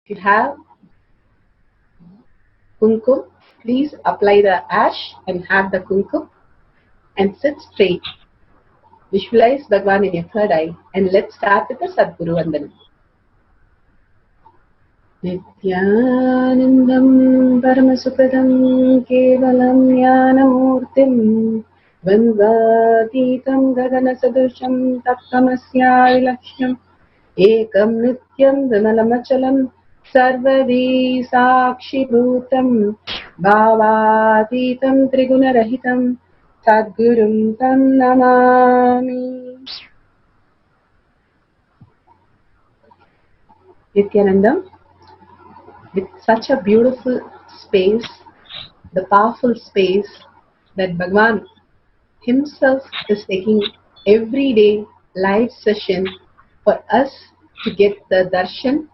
If you have kumkum, please apply the ash and have the kumkum and sit straight. Visualize Bhagwan in your third eye and let's start with the Sadguru Vandanam. Nithyanandam Paramashivam Kevalam Jnanamurtim Vandvatitam Gagana Sadusham Tattamasya Vilaksham Ekam Nityam Vimalamachalam Sarvadi Sakshi Bhutam Bhavatitam Trigunarahitam Sadgurum Tam Namami. Nithyanandam, with such a beautiful space, the powerful space that Bhagwan himself is taking every day live session for us to get the darshan,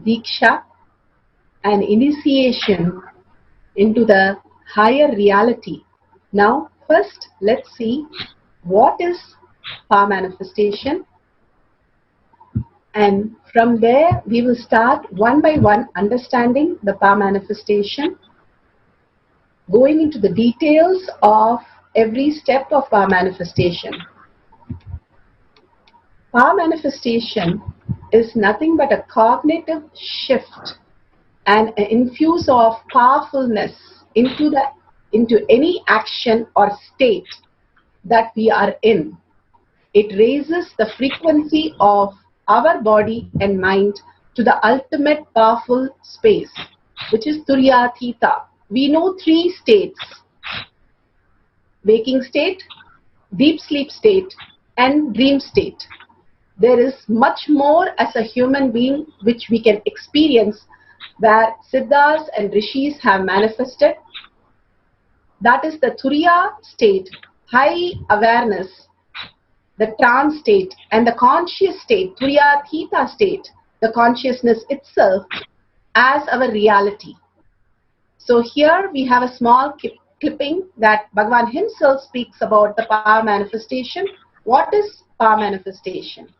diksha and initiation into the higher reality. Now first let's see what is power manifestation, and from there we will start one by one understanding the power manifestation, going into the details of every step of power manifestation. Power manifestation is nothing but a cognitive shift and an infuse of powerfulness into any action or state that we are in. It raises the frequency of our body and mind to the ultimate powerful space, which is Turyatita. We know three states: waking state, deep sleep state and dream state. There is much more as a human being which we can experience, where Siddhas and Rishis have manifested. That is the Turiya state, high awareness, the trance state, and the conscious state, Turyatita state, the consciousness itself as our reality. So here we have a small clipping that Bhagwan himself speaks about the power manifestation. What is power manifestation?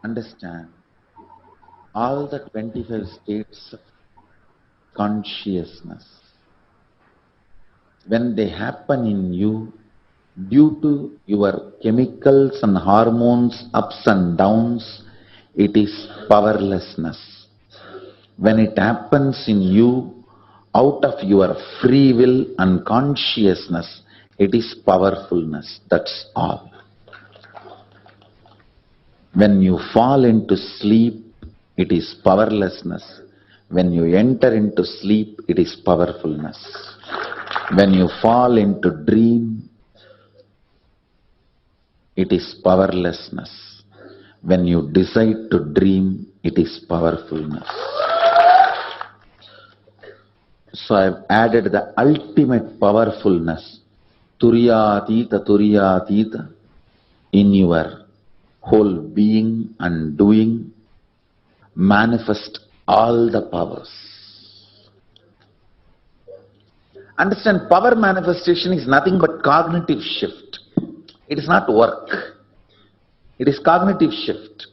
Understand all the 25 states of consciousness, when they happen in you due to your chemicals and hormones ups and downs, it is powerlessness. When it happens in you out of your free will and consciousness, it is powerfulness. That's all. When you fall into sleep, it is powerlessness. When you enter into sleep, it is powerfulness. When you fall into dream, it is powerlessness. When you decide to dream, it is powerfulness. So I have added the ultimate powerfulness, Turyatita, in your whole being and doing. Manifest all the powers. Understand, power manifestation is nothing but cognitive shift. It is not work. It is cognitive shift.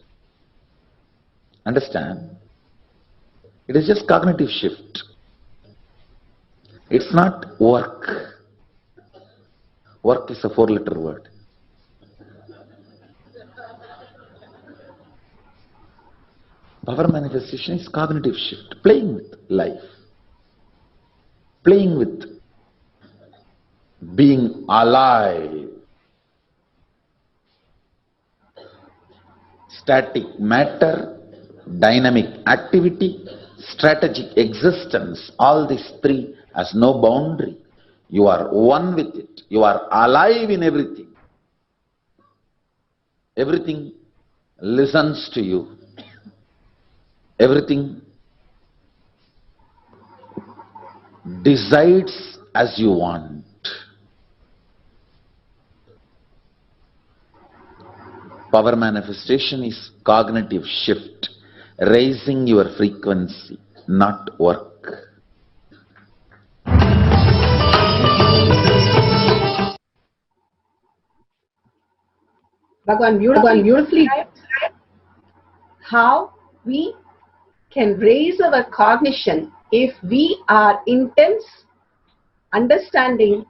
Understand? It is just cognitive shift. It's not work. Work is a 4-letter word. Power manifestation is cognitive shift, playing with life, playing with being alive. Static matter, dynamic activity, strategic existence, all these three has no boundary. You are one with it. You are alive in everything. Everything listens to you. Everything decides as you want. Power manifestation is cognitive shift, raising your frequency, not work. Bhagavan beautifully described how we can raise our cognition if we are intense understanding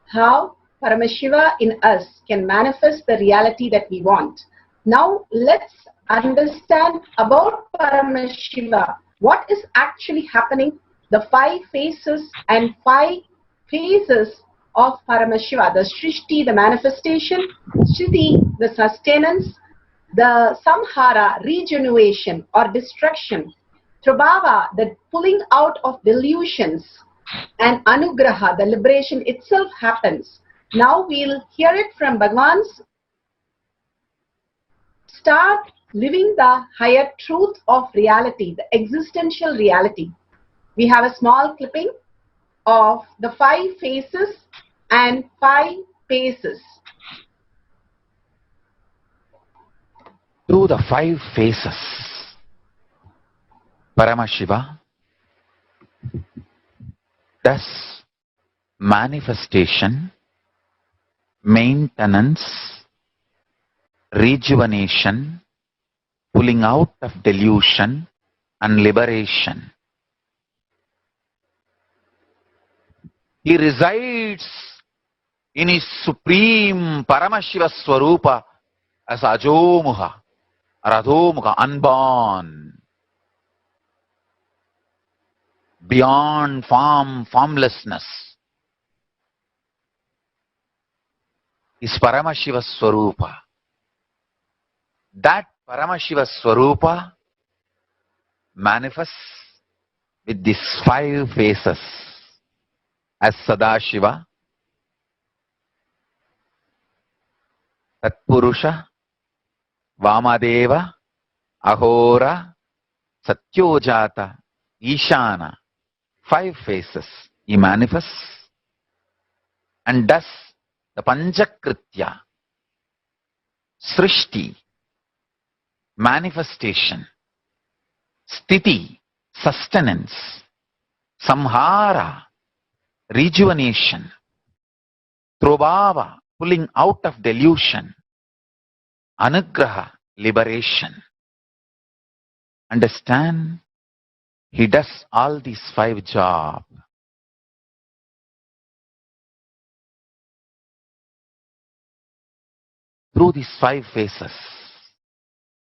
how Paramashiva in us can manifest the reality that we want. Now let's understand about Paramashiva. What is actually happening? The 5 phases and 5 phases of Paramashiva. The Srishti, the manifestation; Sthiti, the sustenance; the Samhara, regeneration or destruction; Prabhava, the pulling out of delusions; and Anugraha, the liberation itself happens. Now we'll hear it from Bhagavan's. Start living the higher truth of reality, the existential reality. We have a small clipping of the 5 phases and 5 phases. Through the 5 phases, Paramashiva does manifestation, maintenance, rejuvenation, pulling out of delusion, and liberation. He resides in his supreme Paramashiva Swarupa as Ajomuha, Radhomuha, unborn, beyond form, formlessness, is Paramashiva Swarupa. That Paramashiva Swarupa manifests with these 5 phases as Sadashiva, Tatpurusha, Vamadeva, Ahora, Satyojata, Ishana. 5 phases he manifests and does the Panchakritya, Srishti, manifestation; Sthiti, sustenance; Samhara, rejuvenation; Prabhava, pulling out of delusion; Anugraha, liberation. Understand? He does all these 5 jobs. Through these 5 phases.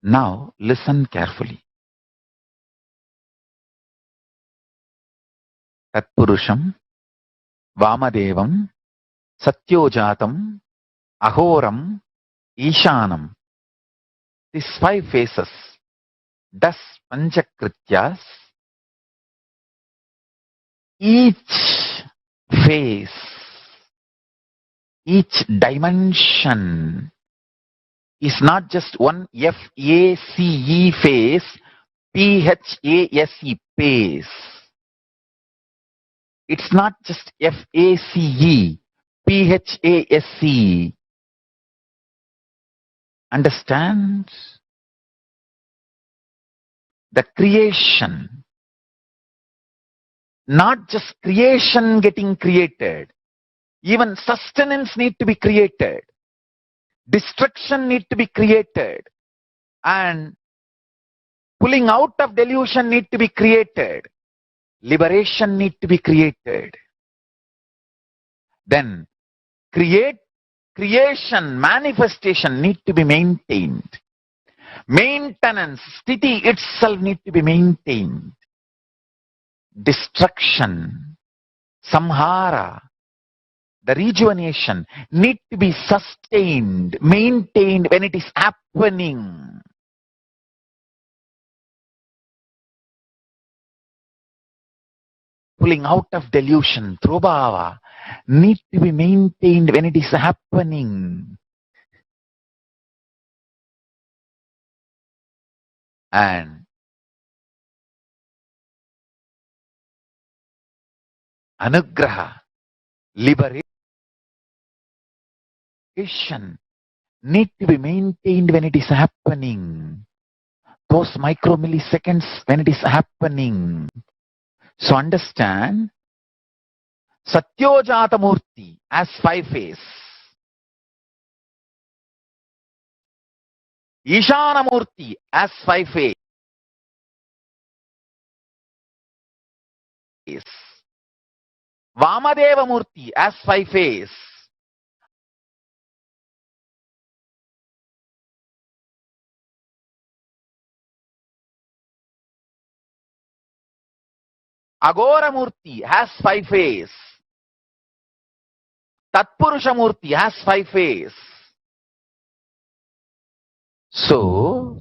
Now listen carefully. Tatpurusham, Vamadevam, Satyojatam, Ahoram, Ishanam. These 5 phases does Panchakrityas. Each phase, each dimension is not just one F-A-C-E phase, P-H-A-S-E phase. It's not just F-A-C-E, P-H-A-S-E. Understand? The creation, not just creation getting created, even sustenance need to be created, destruction need to be created, and pulling out of delusion need to be created, liberation need to be created. Then creation, manifestation need to be maintained. Maintenance, sthiti itself need to be maintained. Destruction, samhara, the rejuvenation need to be sustained, maintained when it is happening. Pulling out of delusion, trobhava, need to be maintained when it is happening. and anugraha, liberation, need to be maintained when it is happening. Those micromilliseconds when it is happening. So understand, Satyojata Murti as 5 face, Ishana Murti as 5 face, Vamadeva Murti as 5 face, Agora Murti has 5 face, Tatpurusha Murti has 5 face. So,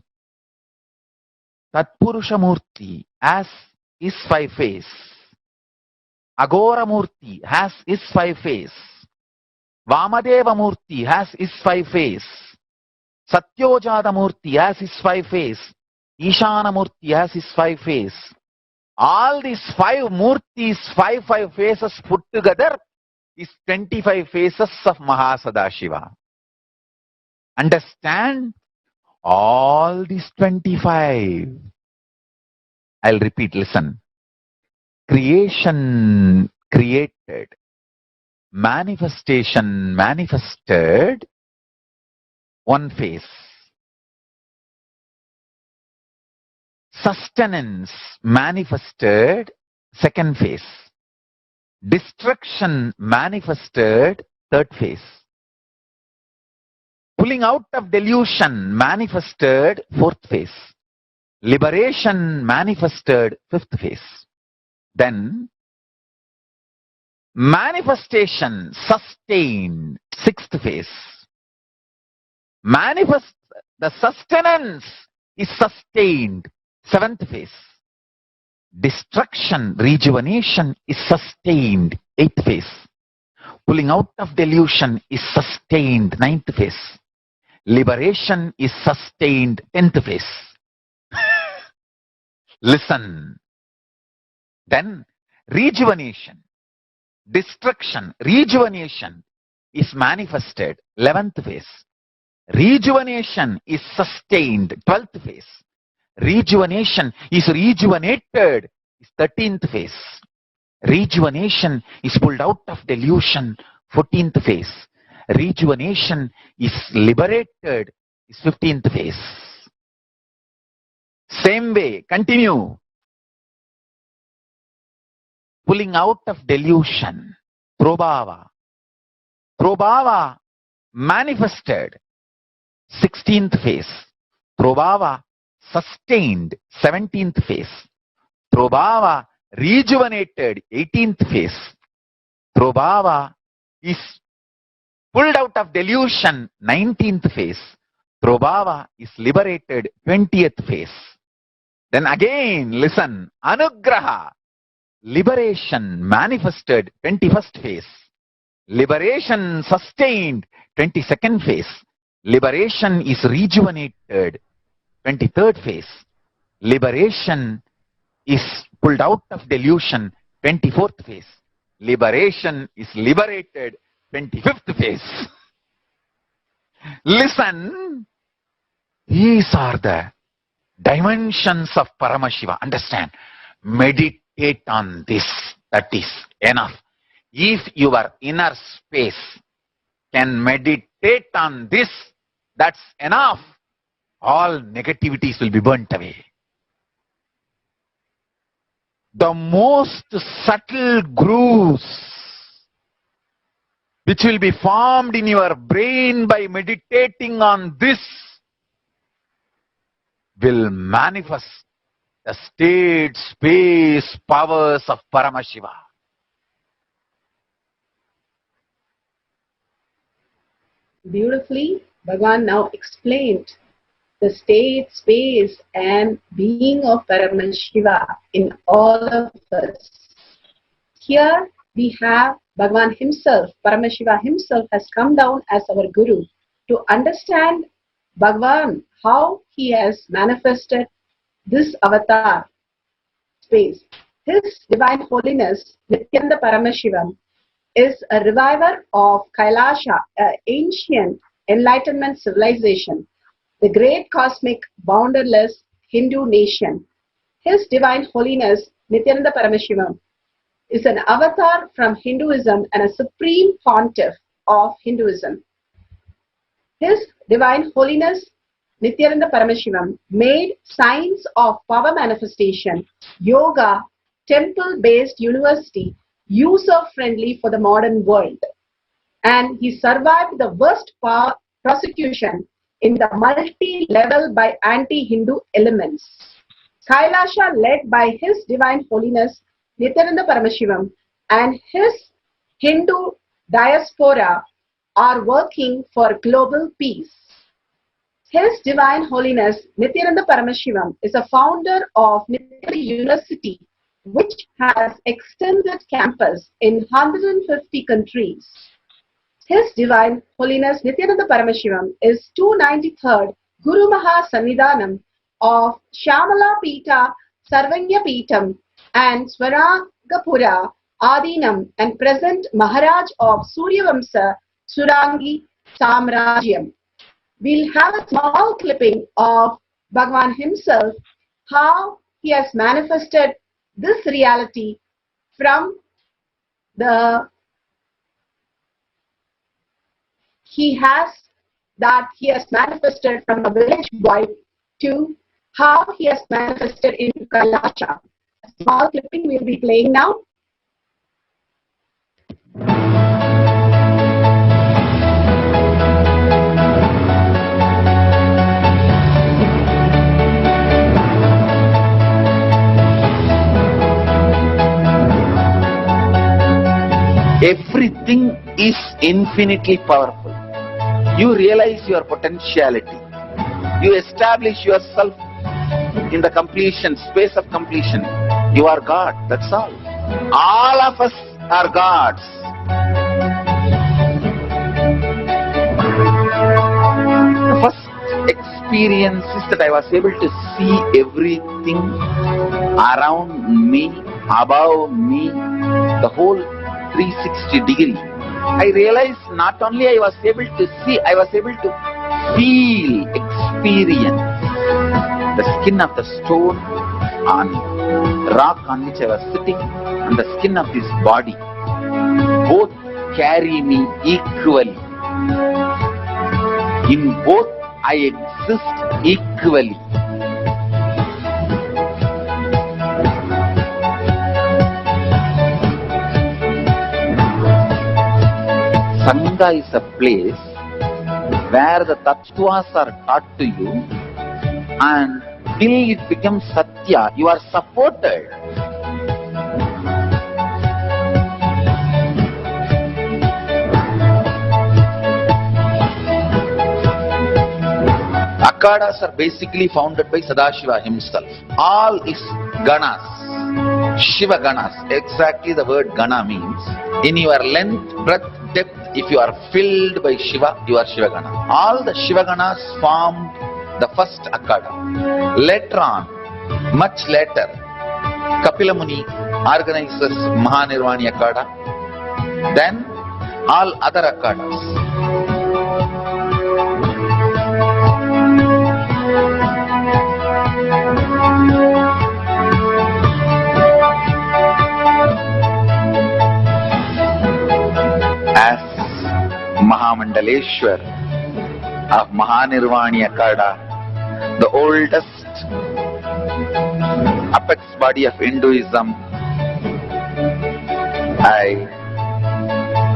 Tatpurusha Murti as is 5 face, Agora Murti has is 5 face, Vamadeva Murti has is 5 face, Satyojata Murti has his 5 face, Ishana Murti has his 5 face. All these 5 Murtis, 5 faces put together is 25 faces of Mahasannidhanam. Understand? All these 25. I'll repeat, listen. Creation created, manifestation manifested, 1 face. Sustenance manifested, 2nd face. Destruction manifested, 3rd face. Pulling out of delusion manifested, 4th face. Liberation manifested, 5th face. Then manifestation sustained, 6th face. The sustenance is sustained, 7th face. Destruction, rejuvenation is sustained, 8th face. Pulling out of delusion is sustained, 9th face. Liberation is sustained, 10th face. Listen. Then rejuvenation, destruction, rejuvenation is manifested, 11th face. Rejuvenation is sustained, 12th face. Rejuvenation is rejuvenated, is 13th face. Rejuvenation is pulled out of delusion, 14th face. Rejuvenation is liberated, is 15th face. Same way, continue. Pulling out of delusion, Prabhava. Prabhava manifested, 16th face. Prabhava sustained, 17th face. Prabhava rejuvenated, 18th face. Prabhava is pulled out of delusion, 19th face. Prabhava is liberated, 20th face. Then again, listen, Anugraha, liberation manifested, 21st face. Liberation sustained, 22nd face. Liberation is rejuvenated, 23rd face. Liberation is pulled out of delusion, 24th face. Liberation is liberated, 25th face. Listen, these are the dimensions of Paramashiva. Understand? Meditate on this. That is enough. If your inner space can meditate on this, that's enough. All negativities will be burnt away. The most subtle grooves which will be formed in your brain by meditating on this will manifest the state, space, powers of Paramashiva. Beautifully, Bhagavan now explained the state, space, and being of Paramashiva in all of us. Here we have Bhagavan himself, Paramashiva himself has come down as our Guru to understand Bhagavan, how he has manifested this avatar space. His Divine Holiness Nithyananda Paramashivam is a reviver of Kailasa, an ancient enlightenment civilization, the great cosmic borderless Hindu nation. His Divine Holiness Nithyananda Paramashivam is an avatar from Hinduism and a supreme pontiff of Hinduism. His Divine Holiness Nithyananda Paramashivam made science of power manifestation, yoga, temple-based university user-friendly for the modern world. And he survived the worst prosecution in the multi-level by anti-Hindu elements. Kailasa, led by His Divine Holiness Nithyananda Paramashivam and his Hindu diaspora, are working for global peace. His Divine Holiness Nithyananda Paramashivam is a founder of Nithyananda University, which has extended campus in 150 countries. His Divine Holiness Nithyananda Paramashivam is 293rd Guru Mahasannidhanam of Shamala Pita, Sarvanya Pitam and Swaragapura Adinam and present Maharaj of Suryavamsa Surangi Samrajyam. We'll have a small clipping of Bhagavan himself, how he has manifested this reality from the he has manifested from a village boy to how he has manifested into Kailasa. A small clipping we'll be playing now. Everything is infinitely powerful. You realize your potentiality. You establish yourself in the completion, space of completion. You are God, that's all. All of us are gods. The first experience is that I was able to see everything around me, above me, the whole 360 degree. I realized not only I was able to see, I was able to feel, experience the skin of the stone on rock on which I was sitting and the skin of this body. Both carry me equally. In both I exist equally. Sangha is a place where the tattvas are taught to you, and till it becomes satya, you are supported. Akhadas are basically founded by Sadashiva himself. All is ganas, Shiva ganas. Exactly the word gana means. In your length, breadth, depth, if you are filled by Shiva, you are Shiva gana. All the Shiva ganas formed the first Akhada. Later on, much later, Kapila Muni organizes Mahanirvani Akhada. Then all other Akhadas. As Mahamandaleshwar of Mahanirvani Akhada, the oldest apex body of Hinduism, I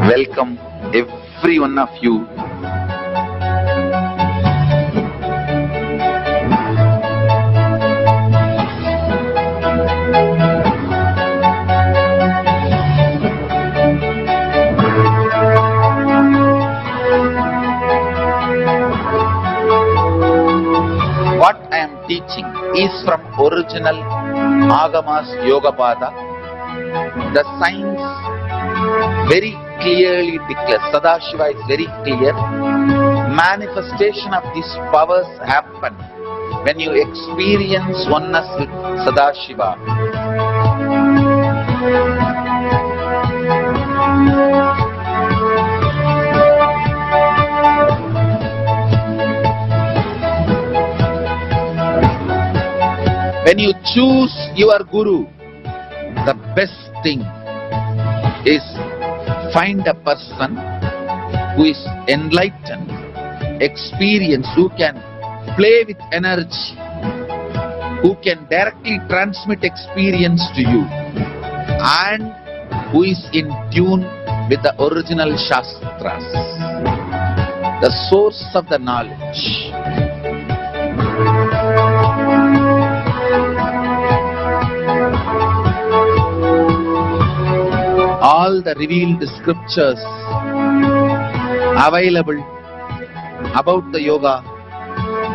welcome every one of you . What I am teaching is from original Agamas Yogapada. The science very clearly declares, Sadashiva is very clear, manifestation of these powers happen when you experience oneness with Sadashiva, when you choose your Guru, the best thing is find a person who is enlightened, experienced, who can play with energy, who can directly transmit experience to you, and who is in tune with the original Shastras, the source of the knowledge. All the revealed scriptures available about the yoga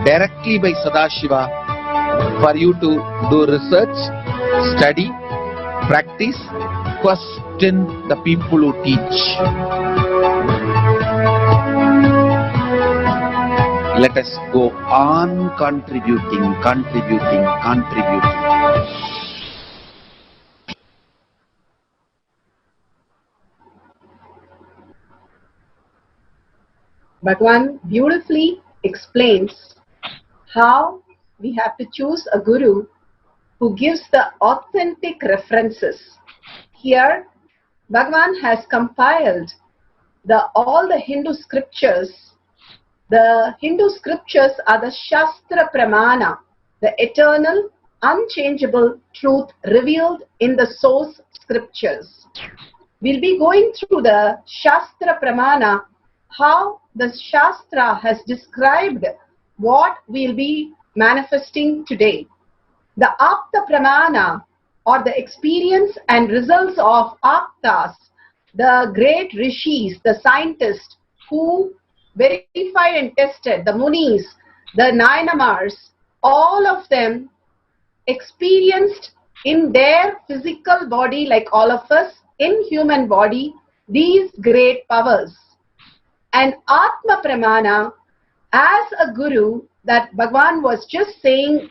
directly by Sadashiva for you to do research, study, practice, question the people who teach. Let us go on contributing. Bhagavan beautifully explains how we have to choose a guru who gives the authentic references. Here, Bhagavan has compiled all the Hindu scriptures. The Hindu scriptures are the Shastra Pramana, the eternal, unchangeable truth revealed in the source scriptures. We'll be going through the Shastra Pramana, how the Shastra has described what we'll be manifesting today. The Apta Pramana, or the experience and results of Aptas, the great rishis, the scientists who verified and tested, the Munis, the Nayanamars, all of them experienced in their physical body, like all of us, in human body, these great powers. And Atma Pramana, as a guru, that Bhagavan was just saying,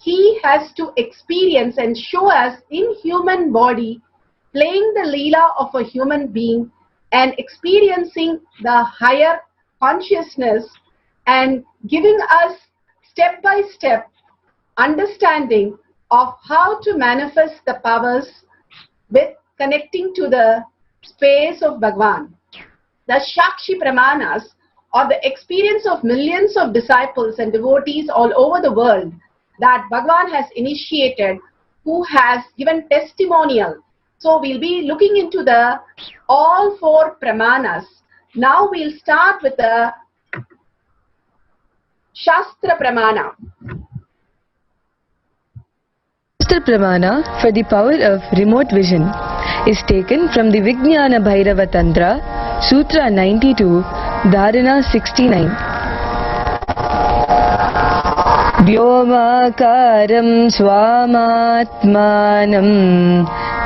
he has to experience and show us in human body, playing the Leela of a human being and experiencing the higher consciousness and giving us step-by-step understanding of how to manifest the powers with connecting to the space of Bhagavan. The Shakshi Pramanas, or the experience of millions of disciples and devotees all over the world that Bhagavan has initiated, who has given testimonial. So we'll be looking into all four Pramanas. Now we'll start with the Shastra Pramana. Shastra Pramana for the power of remote vision is taken from the Vijnana Bhairava Tantra, Sutra 92, Dharana 69. Vyomakaram swamatmanam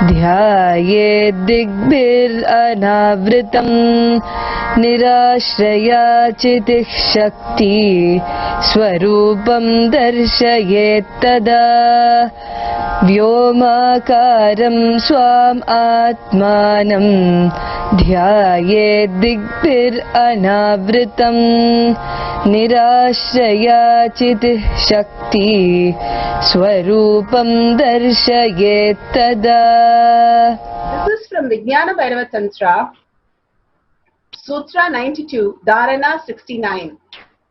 dhyayed digbir anavritam nirashraya chitih shakti swarupam darshayet tada. Vyomakaram swam atmanam dhyayed digbir anavritam nirashraya chitih shakti swarupam darshayet tada. This is from Vijnana Bhairava Tantra, Sutra 92, Dharana 69.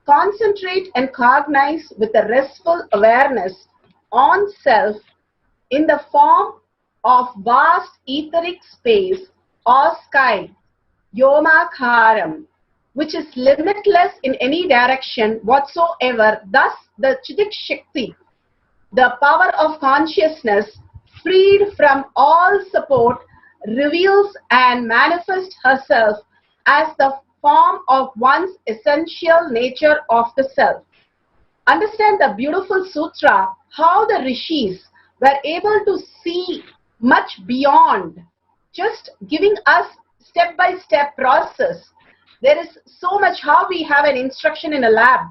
Concentrate and cognize with a restful awareness on self in the form of vast etheric space or sky, Yomakaram, which is limitless in any direction whatsoever. Thus, the Chitik Shakti, the power of consciousness, freed from all support, reveals and manifests herself as the form of one's essential nature of the self. Understand the beautiful sutra, how the rishis were able to see much beyond just giving us step-by-step process. There is so much, how we have an instruction in a lab.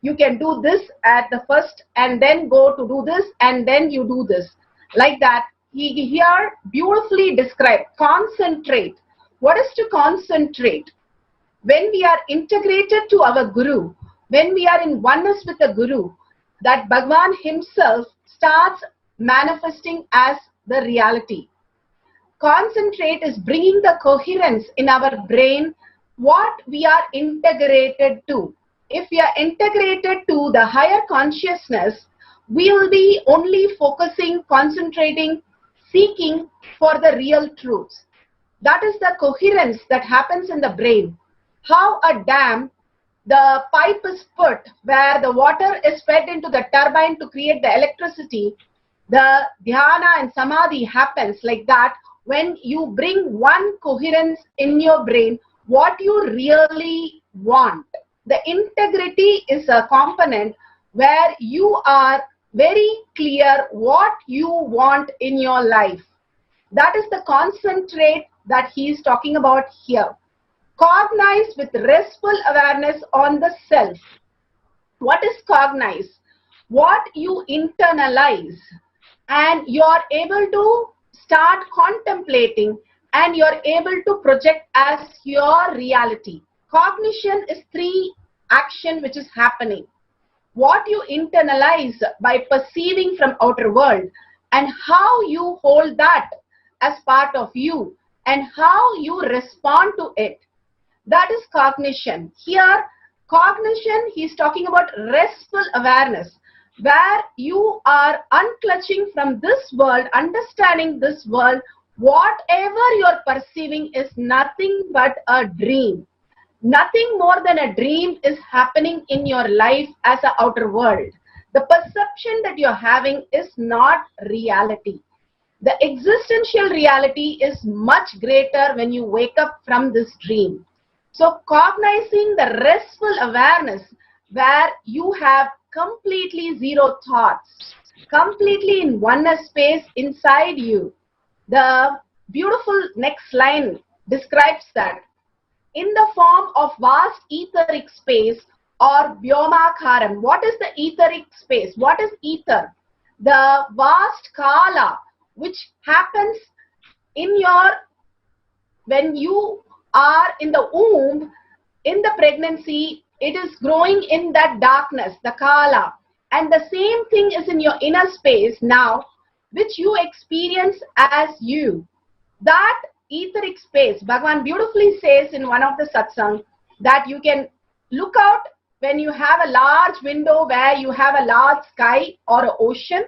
You can do this at the first and then go to do this and then you do this. Like that, he here beautifully described concentrate. What is to concentrate? When we are integrated to our Guru, when we are in oneness with the Guru, that Bhagavan himself starts manifesting as the reality. Concentrate is bringing the coherence in our brain, what we are integrated to. If we are integrated to the higher consciousness, we will be only focusing, concentrating, seeking for the real truths. That is the coherence that happens in the brain. How a dam, the pipe is put where the water is fed into the turbine to create the electricity. The dhyana and samadhi happens like that when you bring one coherence in your brain, what you really want. The integrity is a component where you are very clear what you want in your life. That is the concentrate that he is talking about here. Cognize with restful awareness on the self. What is cognize? What you internalize and you are able to start contemplating and you are able to project as your reality. Cognition is 3 action which is happening. What you internalize by perceiving from outer world and how you hold that as part of you and how you respond to it. That is cognition. Here, cognition, he is talking about restful awareness, where you are unclutching from this world, understanding this world, whatever you are perceiving is nothing but a dream. Nothing more than a dream is happening in your life as an outer world. The perception that you are having is not reality. The existential reality is much greater when you wake up from this dream. So cognizing the restful awareness where you have completely zero thoughts, completely in oneness space inside you. The beautiful next line describes that. In the form of vast etheric space or vyomakaram. What is the etheric space? What is ether? The vast kala which happens in your, when you are in the womb, in the pregnancy, it is growing in that darkness, the kala. And the same thing is in your inner space now, which you experience as you. That etheric space, Bhagavan beautifully says in one of the satsang that you can look out when you have a large window where you have a large sky or an ocean.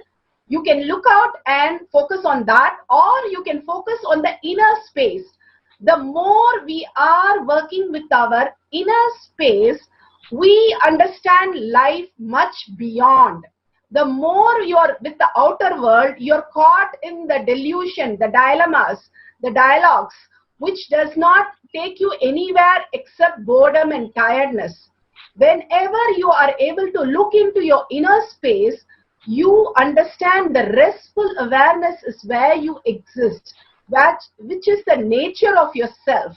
You can look out and focus on that, or you can focus on the inner space. The more we are working with our inner space, we understand life much beyond. The more you are with the outer world, you're caught in the delusion, the dilemmas, the dialogues, which does not take you anywhere except boredom and tiredness. Whenever you are able to look into your inner space, you understand the restful awareness is where you exist, which is the nature of yourself.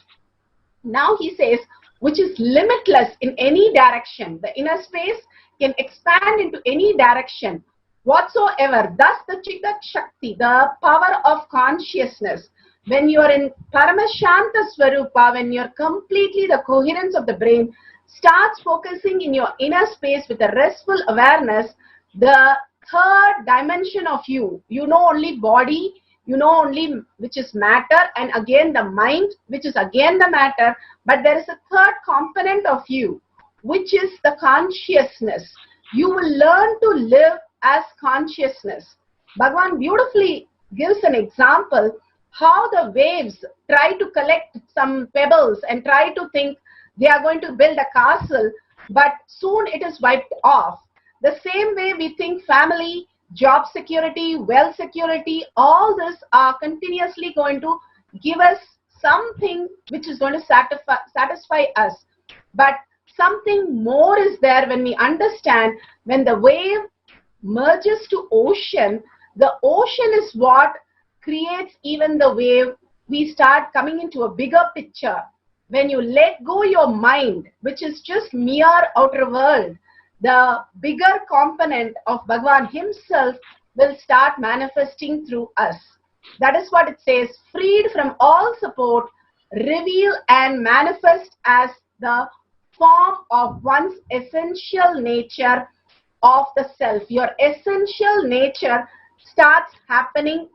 Now he says, which is limitless in any direction. The inner space can expand into any direction whatsoever. Thus the Chitta Shakti, the power of consciousness. When you are in Paramashanta Swarupa, when you are completely the coherence of the brain, starts focusing in your inner space with a restful awareness, the third dimension of you, you know only body, you know only which is matter, and again the mind, which is again the matter, but there is a third component of you, which is the consciousness. You will learn to live as consciousness. Bhagavan beautifully gives an example how the waves try to collect some pebbles and try to think they are going to build a castle, but soon it is wiped off. The same way we think family, job security, wealth security, all this are continuously going to give us something which is going to satisfy us. But something more is there when we understand when the wave merges to ocean, the ocean is what creates even the wave. We start coming into a bigger picture. When you let go your mind, which is just mere outer world, the bigger component of Bhagavan himself will start manifesting through us. That is what it says, freed from all support, reveal and manifest as the form of one's essential nature of the self. Your essential nature starts happening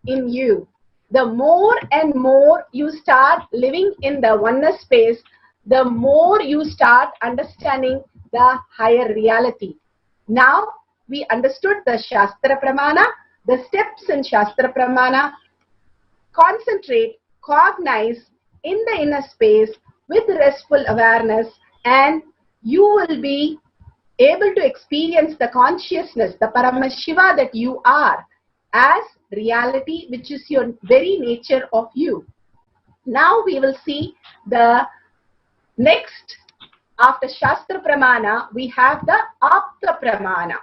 in you. The more and more you start living in the oneness space, the more you start understanding the higher reality. Now we understood the Shastra Pramana, the steps in Shastra Pramana. Concentrate, cognize in the inner space with restful awareness, and you will be able to experience the consciousness, the Paramashiva that you are, as reality, which is your very nature of you. Now we will see the next, after Shastra Pramana, we have the Apta Pramana.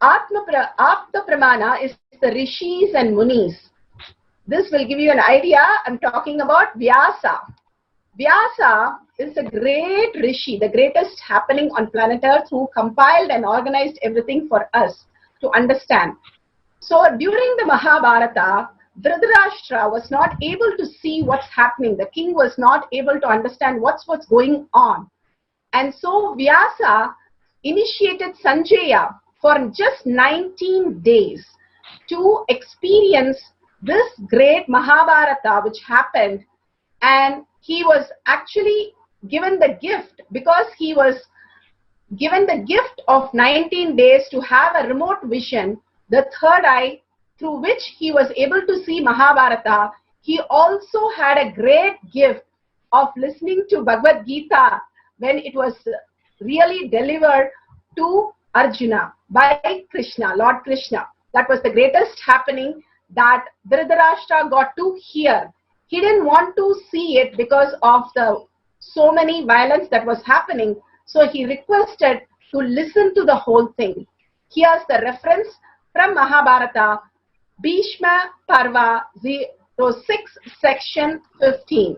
Apta Pramana is the Rishis and Munis. This will give you an idea. I'm talking about Vyasa. Vyasa is a great Rishi, the greatest happening on planet Earth, who compiled and organized everything for us to understand. So during the Mahabharata, Dhritarashtra was not able to see what's happening. The king was not able to understand what's going on. And so Vyasa initiated Sanjaya for just 19 days to experience this great Mahabharata which happened, and he was actually given the gift, because he was given the gift of 19 days to have a remote vision, the third eye, through which he was able to see Mahabharata. He also had a great gift of listening to Bhagavad Gita when it was really delivered to Arjuna by Krishna, Lord Krishna. That was the greatest happening that Dhritarashtra got to hear. He didn't want to see it because of the so many violence that was happening. So he requested to listen to the whole thing. Here's the reference from Mahabharata, Bhishma Parva 06, section 15.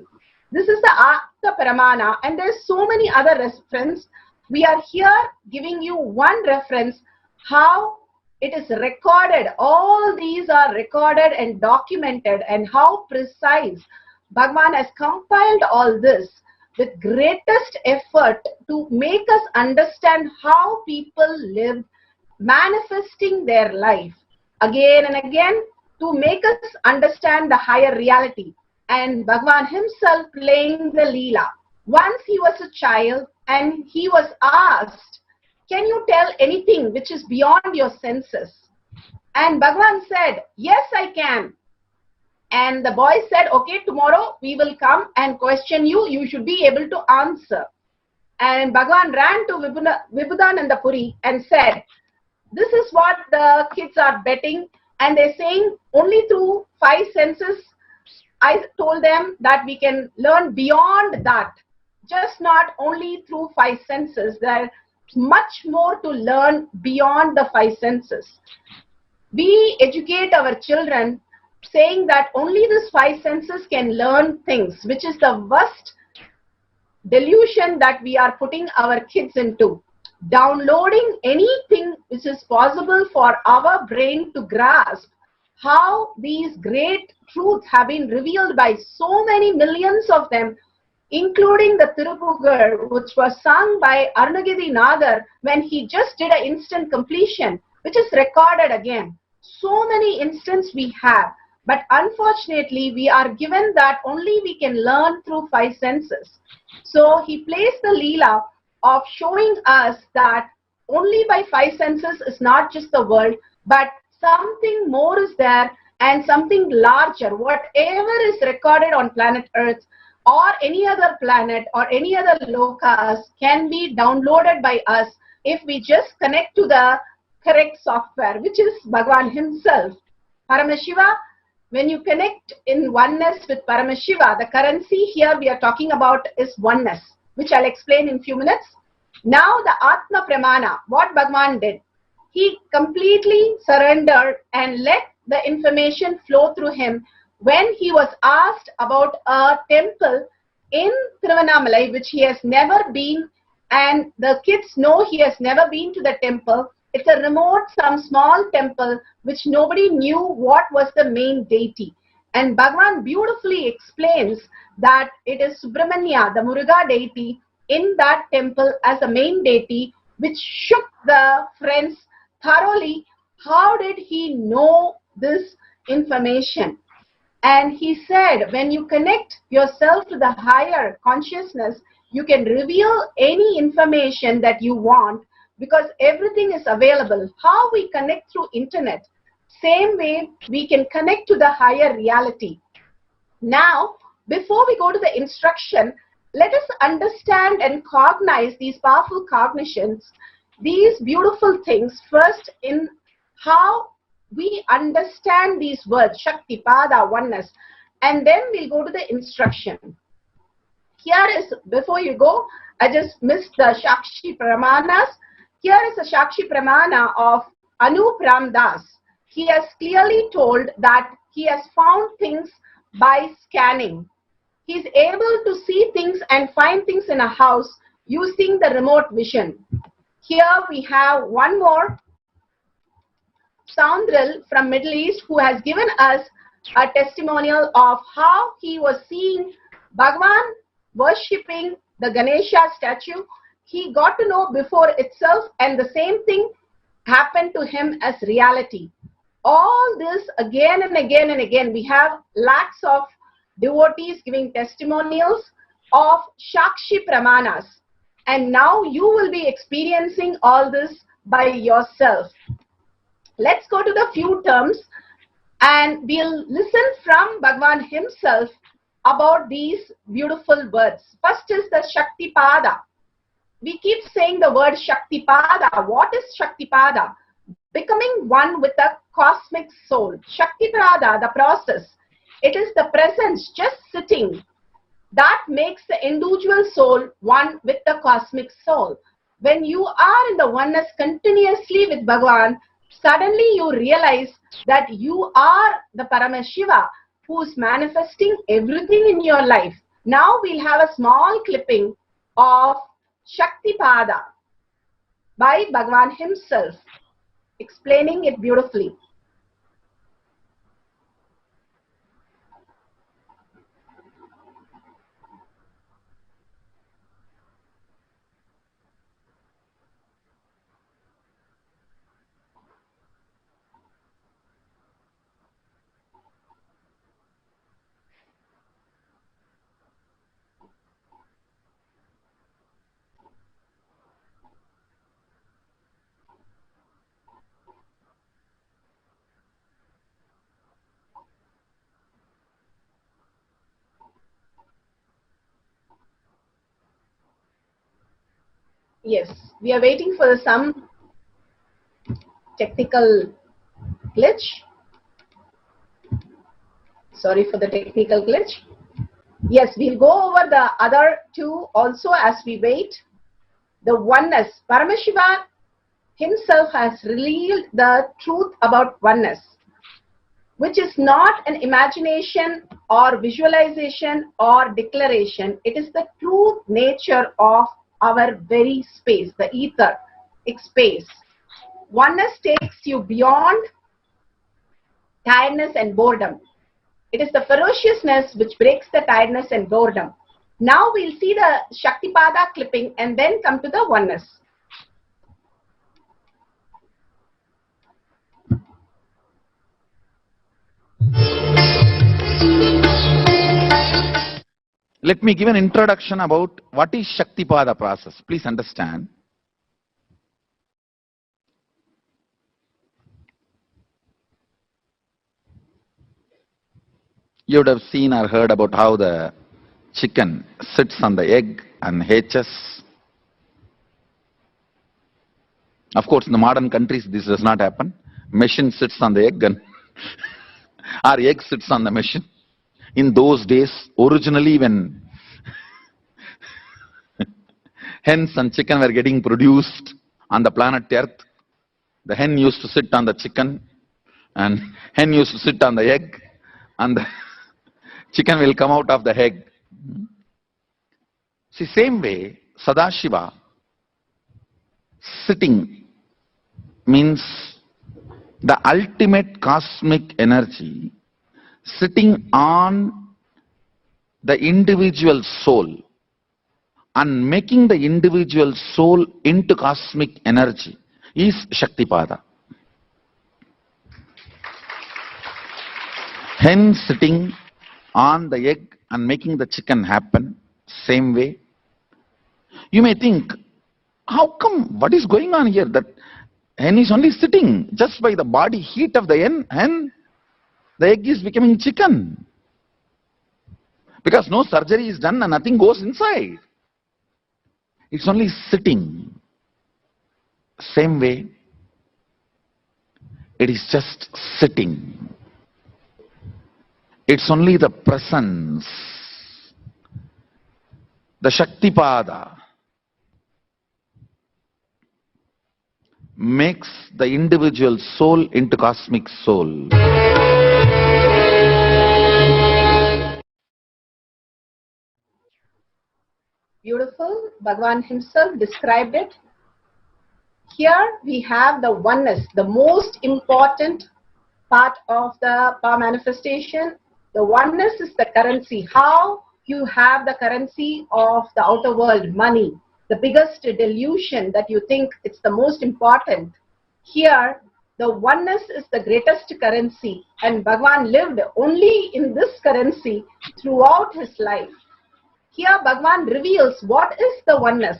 This is the Apta Pramana, and there's so many other references. We are here giving you one reference, how it is recorded. All these are recorded and documented, and how precise. Bhagavan has compiled all this with greatest effort to make us understand how people live, manifesting their life again and again to make us understand the higher reality. And Bhagavan himself playing the Leela. Once he was a child and he was asked, can you tell anything which is beyond your senses? And Bhagavan said, yes, I can. And the boy said, okay, tomorrow we will come and question you. You should be able to answer. And Bhagavan ran to Vibhudananda Puri and said, this is what the kids are betting, and they're saying only through 5 senses. I told them that we can learn beyond that, just not only through 5 senses. There's much more to learn beyond the 5 senses. We educate our children saying that only these 5 senses can learn things, which is the worst delusion that we are putting our kids into. Downloading anything which is possible for our brain to grasp how these great truths have been revealed by so many millions of them, including the Tirupugar, which was sung by Arunagiri Nagar when he just did an instant completion, which is recorded again. So many instances we have, but unfortunately we are given that only we can learn through 5 senses. So he plays the Leela of showing us that only by 5 senses is not just the world, but something more is there, and something larger. Whatever is recorded on planet Earth or any other planet or any other lokas can be downloaded by us if we just connect to the correct software, which is Bhagavan himself. Paramashiva, when you connect in oneness with Paramashiva, the currency here we are talking about is oneness, which I'll explain in few minutes. Now the Atma Pramana, what Bhagavan did, he completely surrendered and let the information flow through him. When he was asked about a temple in Tiruvannamalai, which he has never been, and the kids know he has never been to the temple. It's a remote, some small temple which nobody knew what was the main deity. And Bhagavan beautifully explains that it is Subramanya, the Muruga deity, in that temple as a main deity, which shook the friends thoroughly. How did he know this information? And he said, when you connect yourself to the higher consciousness, you can reveal any information that you want because everything is available. How we connect through internet, same way we can connect to the higher reality. Now, before we go to the instruction, let us understand and cognize these powerful cognitions, these beautiful things, first in how we understand these words, Shakti, Pada, oneness, and then we'll go to the instruction. Here is, before you go, I just missed the Shakshi Pramanas. Here is a Shakshi Pramana of Anupram Das. He has clearly told that he has found things by scanning. He is able to see things and find things in a house using the remote vision. Here we have one more Soundril from Middle East who has given us a testimonial of how he was seeing Bhagavan worshipping the Ganesha statue. He got to know before itself, and the same thing happened to him as reality. All this again and again and again. We have lakhs of devotees giving testimonials of Shakshi Pramanas. And now you will be experiencing all this by yourself. Let's go to the few terms and we'll listen from Bhagavan himself about these beautiful words. First is the Shakti Pada. We keep saying the word Shakti Pada. What is Shakti Pada? Becoming one with the cosmic soul. Shakti Pada, the process. It is the presence just sitting that makes the individual soul one with the cosmic soul. When you are in the oneness continuously with Bhagavan, suddenly you realize that you are the Paramashiva who is manifesting everything in your life. Now we'll have a small clipping of Shakti Pada by Bhagavan himself, explaining it beautifully. Yes, we are waiting for some technical glitch. Sorry for the technical glitch. Yes, we'll go over the other two also as we wait. The oneness. Paramashiva himself has revealed the truth about oneness, which is not an imagination or visualization or declaration. It is the true nature of our very space, the ether, space. Oneness takes you beyond tiredness and boredom. It is the ferociousness which breaks the tiredness and boredom. Now we'll see the Shaktipada clipping and then come to the oneness. Let me give an introduction about what is Shaktipada process. Please understand. You would have seen or heard about how the chicken sits on the egg and hatches. Of course, in the modern countries, this does not happen. Machine sits on the egg and our egg sits on the machine. In those days, originally when hens and chicken were getting produced on the planet Earth, the hen used to sit on the chicken and hen used to sit on the egg and the chicken will come out of the egg. See, same way, Sadashiva, sitting means the ultimate cosmic energy sitting on the individual soul and making the individual soul into cosmic energy is Shaktipada. Hen sitting on the egg and making the chicken happen, same way. You may think, how come, what is going on here? That hen is only sitting just by the body heat of the hen, the egg is becoming chicken. Because no surgery is done and nothing goes inside. It's only sitting. Same way, it is just sitting. It's only the presence, the Shaktipada, makes the individual soul into cosmic soul. Beautiful. Bhagavan himself described it. Here we have the oneness, the most important part of the power manifestation. The oneness is the currency. How you have the currency of the outer world, money, the biggest delusion that you think it's the most important. Here, the oneness is the greatest currency, and Bhagavan lived only in this currency throughout his life. Here, Bhagavan reveals what is the oneness.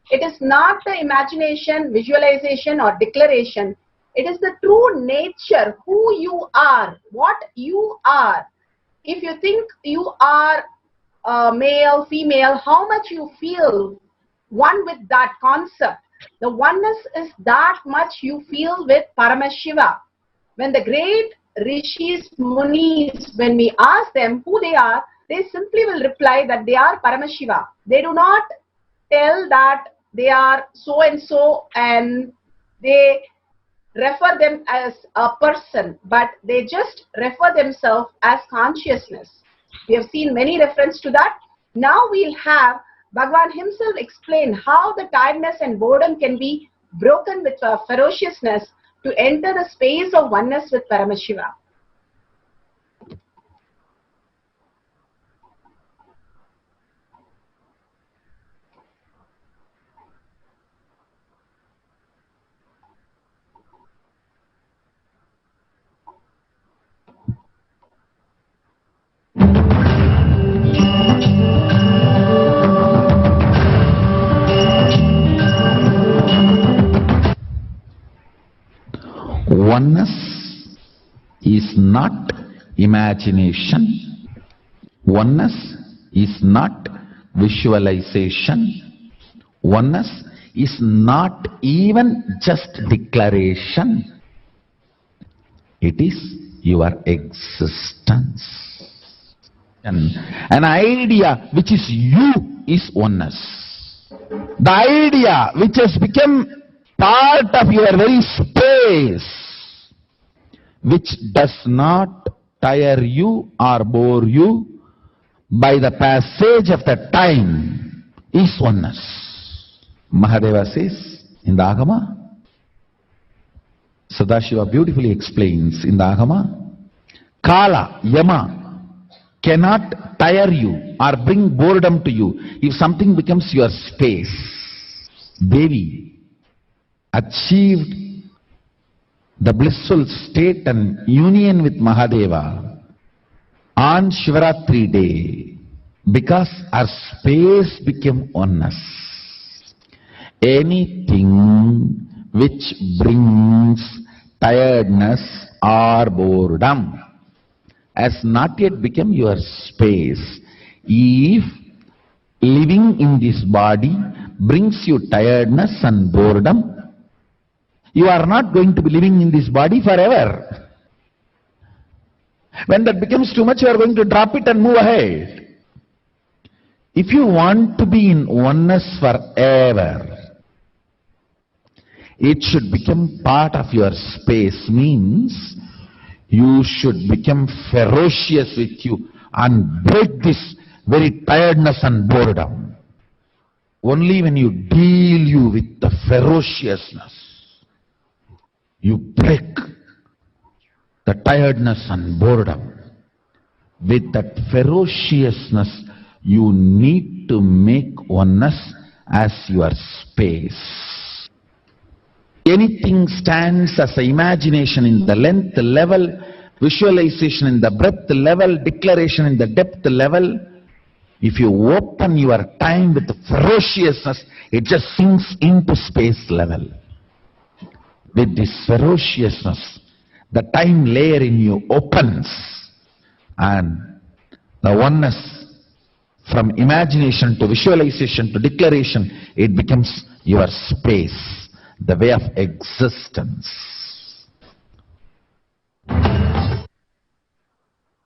It is not the imagination, visualization, or declaration. It is the true nature, who you are, what you are. If you think you are male, female, how much you feel one with that concept. The oneness is that much you feel with Paramashiva. When the great rishis, munis, when we ask them who they are, they simply will reply that they are Paramashiva. They do not tell that they are so and so and they refer them as a person, but they just refer themselves as consciousness. We have seen many references to that. Now we'll have Bhagavan himself explain how the tiredness and boredom can be broken with ferociousness to enter the space of oneness with Paramashiva. Oneness is not imagination. Oneness is not visualization. Oneness is not even just declaration. It is your existence. An idea which is you is oneness. The idea which has become part of your very space, which does not tire you or bore you by the passage of the time, is oneness. Mahadeva says in the Agama, Sadashiva beautifully explains in the Agama, Kala, Yama, cannot tire you or bring boredom to you if something becomes your space. Devi achieved the blissful state and union with Mahadeva on Shivaratri day because our space became oneness. Anything which brings tiredness or boredom has not yet become your space. If living in this body brings you tiredness and boredom, you are not going to be living in this body forever. When that becomes too much, you are going to drop it and move ahead. If you want to be in oneness forever, it should become part of your space, means you should become ferocious with you and break this very tiredness and boredom. only when you deal you with the ferociousness, you break the tiredness and boredom. With that ferociousness, you need to make oneness as your space. Anything stands as an imagination in the length level, visualization in the breadth level, declaration in the depth level. If you open your time with ferociousness, it just sinks into space level. With this ferociousness, the time layer in you opens, and the oneness from imagination to visualization to declaration, it becomes your space, the way of existence.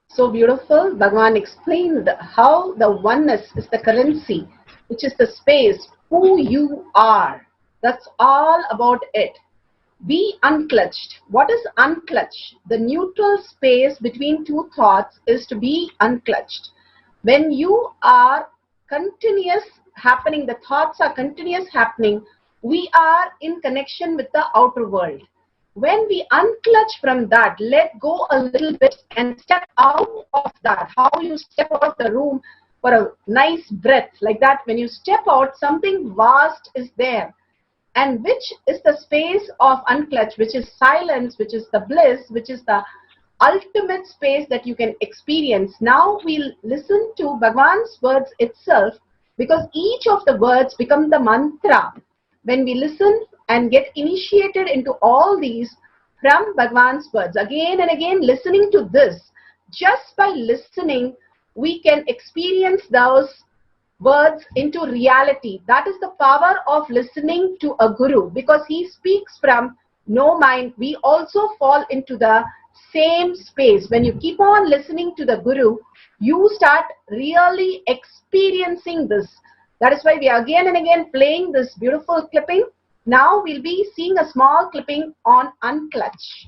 So beautiful. Bhagavan explained how the oneness is the currency, which is the space, who you are. That's all about it. Be unclutched. What is unclutched? The neutral space between two thoughts is to be unclutched. When you are continuous happening, the thoughts are continuous happening, we are in connection with the outer world. When we unclutch from that, let go a little bit and step out of that, how you step out of the room for a nice breath, like that, when you step out, something vast is there. And which is the space of unclutch, which is silence, which is the bliss, which is the ultimate space that you can experience. Now we'll listen to Bhagavan's words itself, because each of the words become the mantra. When we listen and get initiated into all these from Bhagavan's words, again and again listening to this, just by listening, we can experience those words into reality. That is the power of listening to a guru, because he speaks from no mind. We also fall into the same space. When you keep on listening to the guru, you start really experiencing this. That is why we are again and again playing this beautiful clipping. Now we'll be seeing a small clipping on unclutch.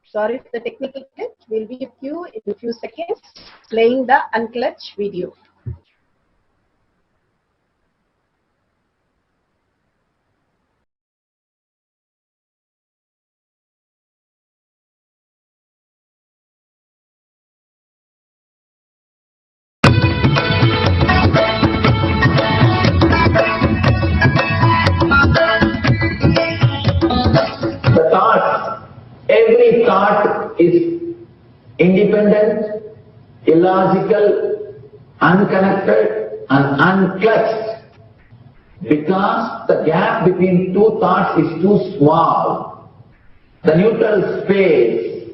Sorry for the technical glitch. We'll be with you in a few seconds playing the unclutch video. The thought, every thought is independent, illogical, unconnected and unclutched, because the gap between two thoughts is too small. The neutral space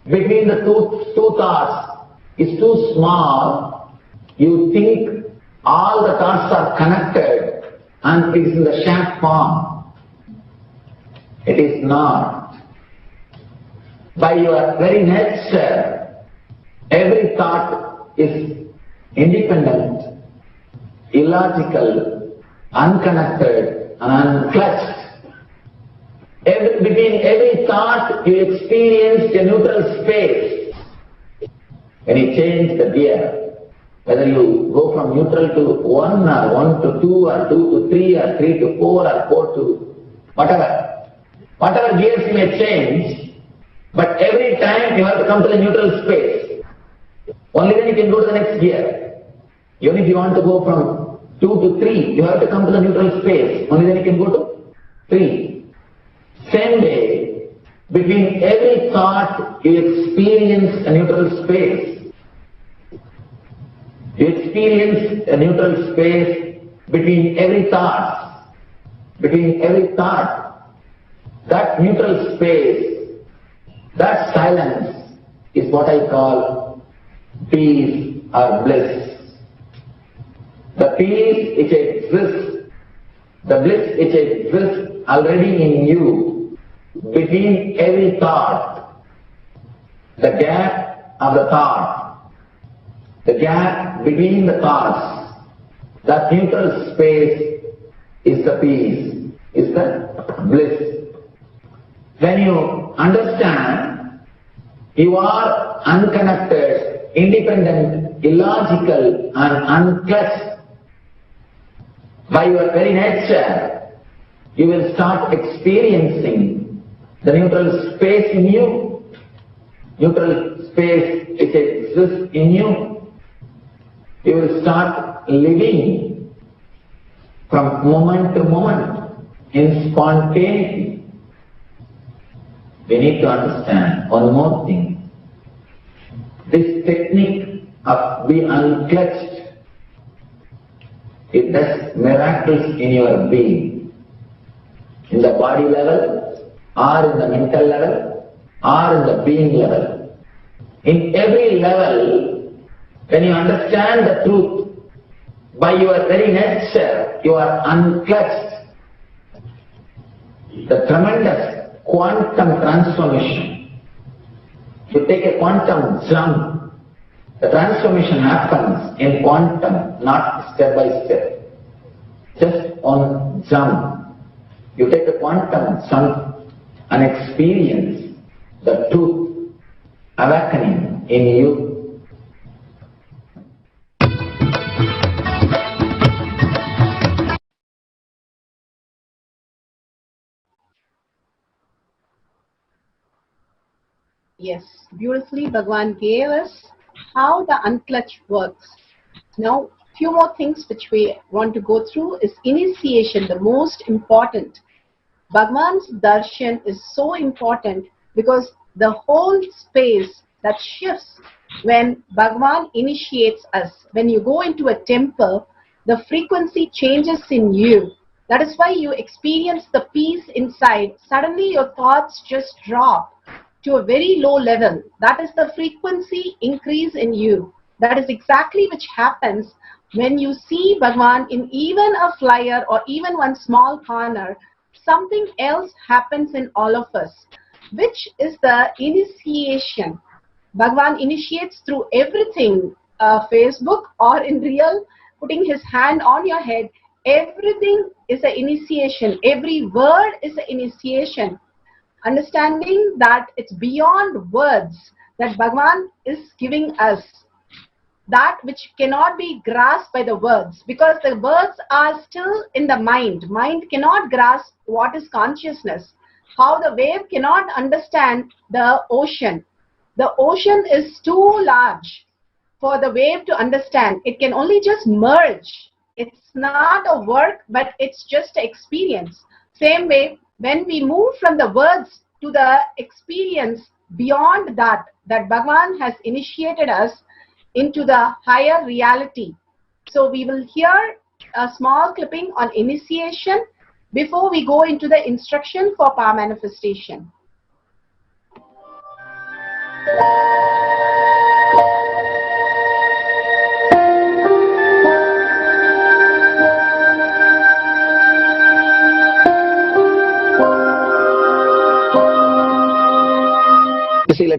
between the two thoughts is too small, you think all the thoughts are connected and it is in the shape form. It is not. By your very nature, every thought is independent, illogical, unconnected and unclutched. Between every thought you experience a neutral space. When you change the gear, whether you go from neutral to 1 or 1 to 2 or 2 to 3 or 3 to 4 or 4 to whatever gears you may change, but every time you have to come to the neutral space. Only then you can go to the next gear. Even if you want to go from 2 to 3, you have to come to the neutral space. Only then you can go to 3. Same way, between every thought you experience a neutral space. You experience a neutral space between every thought. Between every thought. That neutral space, that silence is what I call peace or bliss. The peace which exists, the bliss which exists already in you, between every thought, the gap of the thought, the gap between the thoughts, that neutral space is the peace, is the bliss. When you understand you are unconnected, independent, illogical and unclutched, by your very nature, you will start experiencing the neutral space in you, neutral space which exists in you. You will start living from moment to moment in spontaneity. We need to understand one more thing. This technique of being unclutched, it does miracles in your being, in the body level, or in the mental level, or in the being level. In every level, when you understand the truth, by your very nature, you are unclutched. The tremendous quantum transformation. You take a quantum jump, the transformation happens in quantum, not step by step. Just on jump. You take a quantum jump and experience the truth awakening in you. Yes, beautifully Bhagwan gave us how the unclutch works. Now, few more things which we want to go through is initiation, the most important. Bhagwan's darshan is so important because the whole space that shifts when Bhagwan initiates us. When you go into a temple, the frequency changes in you. That is why you experience the peace inside. Suddenly your thoughts just drop to a very low level. That is the frequency increase in you. That is exactly which happens when you see Bhagwan in even a flyer or even one small corner. Something else happens in all of us, which is the initiation. Bhagwan initiates through everything, Facebook or in real, putting his hand on your head. Everything is an initiation. Every word is an initiation. Understanding that it's beyond words that Bhagwan is giving us, that which cannot be grasped by the words, because the words are still in the mind. Mind cannot grasp what is consciousness. How the wave cannot understand the ocean. The ocean is too large for the wave to understand. It can only just merge. It's not a work, but it's just an experience. Same way, when we move from the words to the experience beyond that, that Bhagwan has initiated us into the higher reality. So we will hear a small clipping on initiation before we go into the instruction for power manifestation.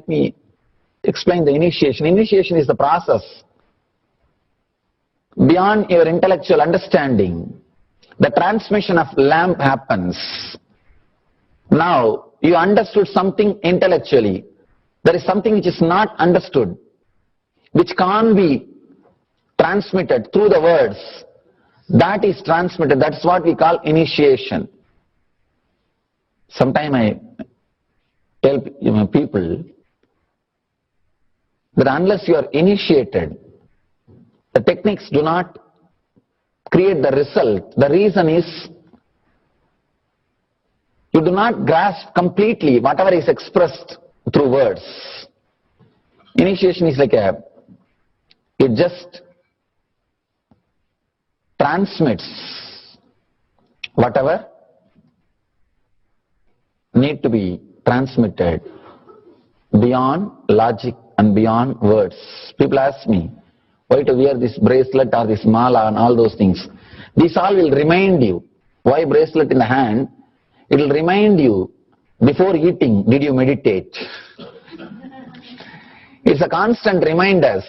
let me explain the initiation. Initiation is the process beyond your intellectual understanding. The transmission of lamp happens. Now, you understood something intellectually. There is something which is not understood, which can't be transmitted through the words. That is transmitted. That's what we call initiation. Sometimes I tell people that unless you are initiated, the techniques do not create the result. The reason is you do not grasp completely whatever is expressed through words. Initiation is like it just transmits whatever need to be transmitted beyond logic and beyond words. People ask me why to wear this bracelet or this mala and all those things. These all will remind you. Why bracelet in the hand? It will remind you, before eating, did you meditate? It's a constant reminder.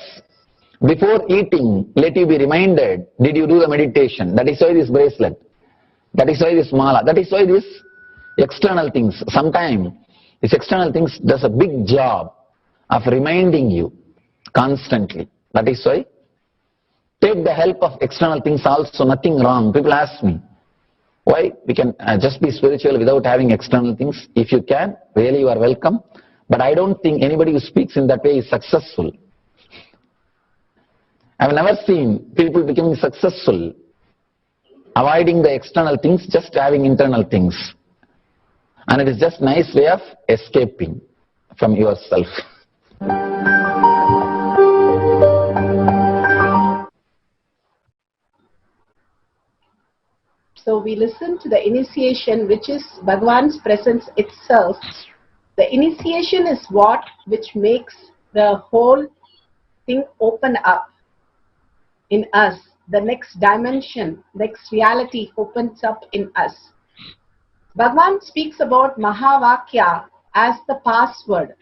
Before eating, let you be reminded, did you do the meditation? That is why this bracelet. That is why this mala. That is why this external things. Sometimes these external things does a big job of reminding you constantly. That is why take the help of external things also, nothing wrong. People ask me, why we can just be spiritual without having external things? If you can, really you are welcome. But I don't think anybody who speaks in that way is successful. I've never seen people becoming successful avoiding the external things, just having internal things. And it is just a nice way of escaping from yourself. So we listen to the initiation, which is Bhagavan's presence itself. The initiation is what which makes the whole thing open up in us. The next dimension, next reality opens up in us. Bhagavan speaks about Mahavakya as the password,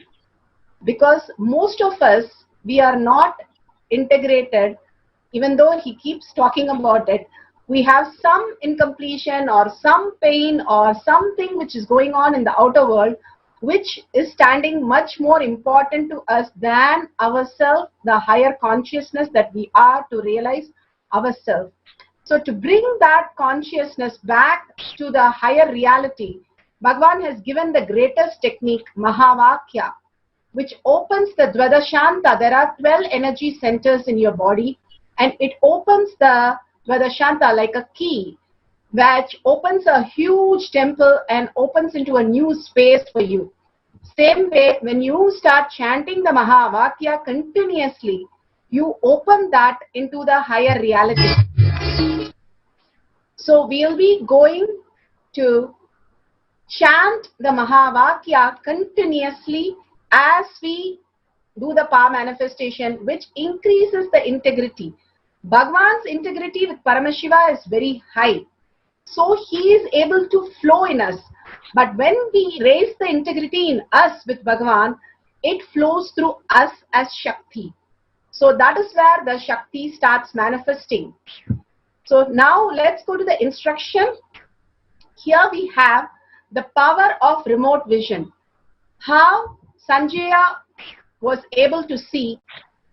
because most of us, we are not integrated. Even though he keeps talking about it, we have some incompletion or some pain or something which is going on in the outer world, which is standing much more important to us than ourselves, the higher consciousness that we are to realize ourselves. So to bring that consciousness back to the higher reality, Bhagavan has given the greatest technique, Mahavakya, which opens the Dvadashanta. There are 12 energy centers in your body, and it opens the Dvadashanta like a key, which opens a huge temple and opens into a new space for you. Same way, when you start chanting the Mahavakya continuously, you open that into the higher reality. So we'll be going to chant the Mahavakya continuously as we do the power manifestation, which increases the integrity. Bhagavan's integrity with Paramashiva is very high. So he is able to flow in us. But when we raise the integrity in us with Bhagavan, it flows through us as Shakti. So that is where the Shakti starts manifesting. So now let's go to the instruction. Here we have the power of remote vision. How Sanjaya was able to see,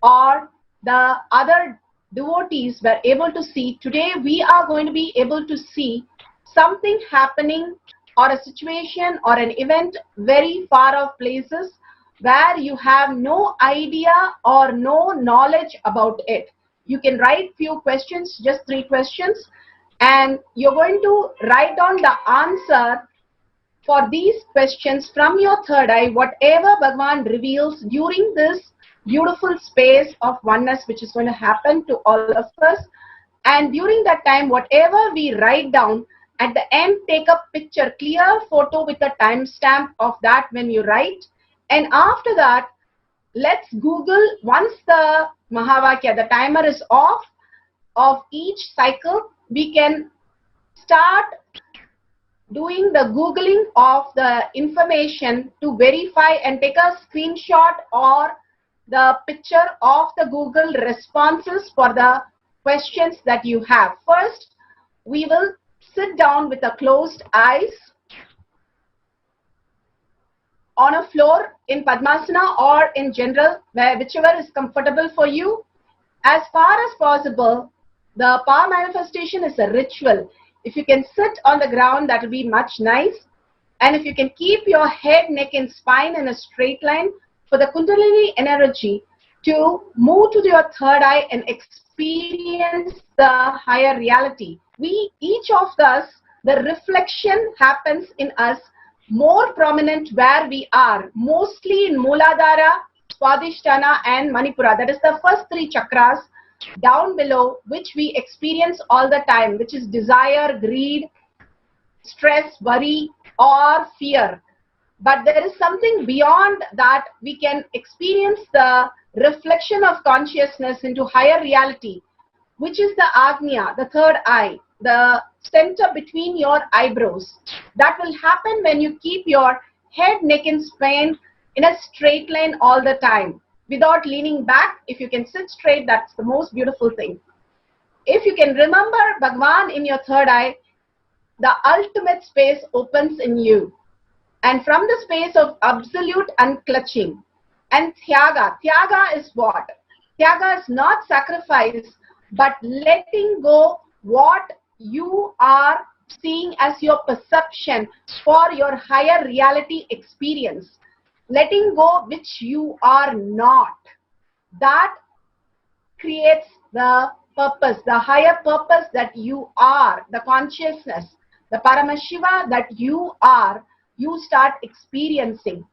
or the other devotees were able to see. Today we are going to be able to see something happening or a situation or an event very far off places where you have no idea or no knowledge about it. You can write few questions, just 3 questions, and you're going to write down the answer for these questions from your third eye, whatever Bhagavan reveals during this beautiful space of oneness which is going to happen to all of us. And during that time, whatever we write down, at the end, take a picture, clear photo with a timestamp of that when you write. And after that, let's Google, once the Mahavakya, the timer is off of each cycle, we can start doing the Googling of the information to verify and take a screenshot or the picture of the Google responses for the questions that you have. First, we will sit down with the closed eyes on a floor in Padmasana or in general, whichever is comfortable for you. As far as possible, the power manifestation is a ritual. If you can sit on the ground, that will be much nice. And if you can keep your head, neck and spine in a straight line for the Kundalini energy to move to your third eye and experience the higher reality. Each of us, the reflection happens in us more prominent where we are, mostly in Mooladhara, Swadhisthana and Manipura. That is the first three chakras down below, which we experience all the time, which is desire, greed, stress, worry or fear. But there is something beyond that. We can experience the reflection of consciousness into higher reality, which is the Agnya, the third eye, the center between your eyebrows. That will happen when you keep your head, neck and spine in a straight line all the time without leaning back. If you can sit straight, that's the most beautiful thing. If you can remember Bhagwan in your third eye, the ultimate space opens in you. And from the space of absolute unclutching and Tyaga. Tyaga is what? Tyaga is not sacrifice, but letting go what you are seeing as your perception for your higher reality experience. Letting go which you are not. That creates the purpose, the higher purpose that you are, the consciousness, the Paramashiva that you are, you start experiencing.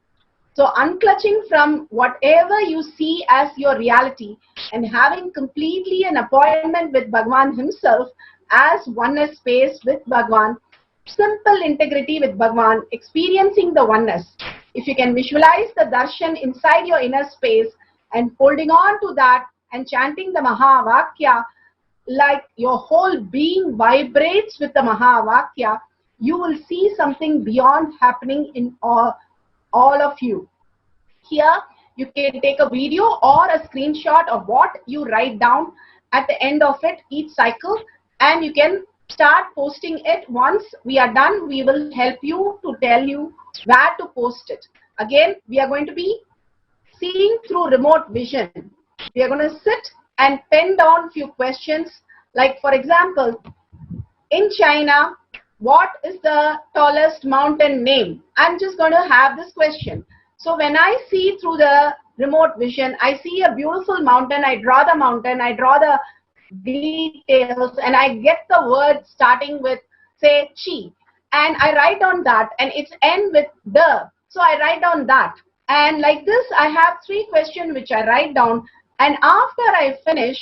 So unclutching from whatever you see as your reality and having completely an appointment with Bhagwan himself as oneness space with Bhagwan, simple integrity with Bhagwan, experiencing the oneness. If you can visualize the darshan inside your inner space and holding on to that and chanting the Mahavakya, like your whole being vibrates with the Mahavakya, you will see something beyond happening in all of you. Here, you can take a video or a screenshot of what you write down at the end of it, each cycle, and you can start posting it. Once we are done, we will help you to tell you where to post it. Again, we are going to be seeing through remote vision. We are going to sit and pen down few questions. Like for example, in China, what is the tallest mountain name? I'm just going to have this question. So when I see through the remote vision, I see a beautiful mountain, I draw the mountain, I draw the details, and I get the word starting with, say, chi. And I write on that, and it's end with the. So I write down that. And like this, I have 3 questions which I write down. And after I finish,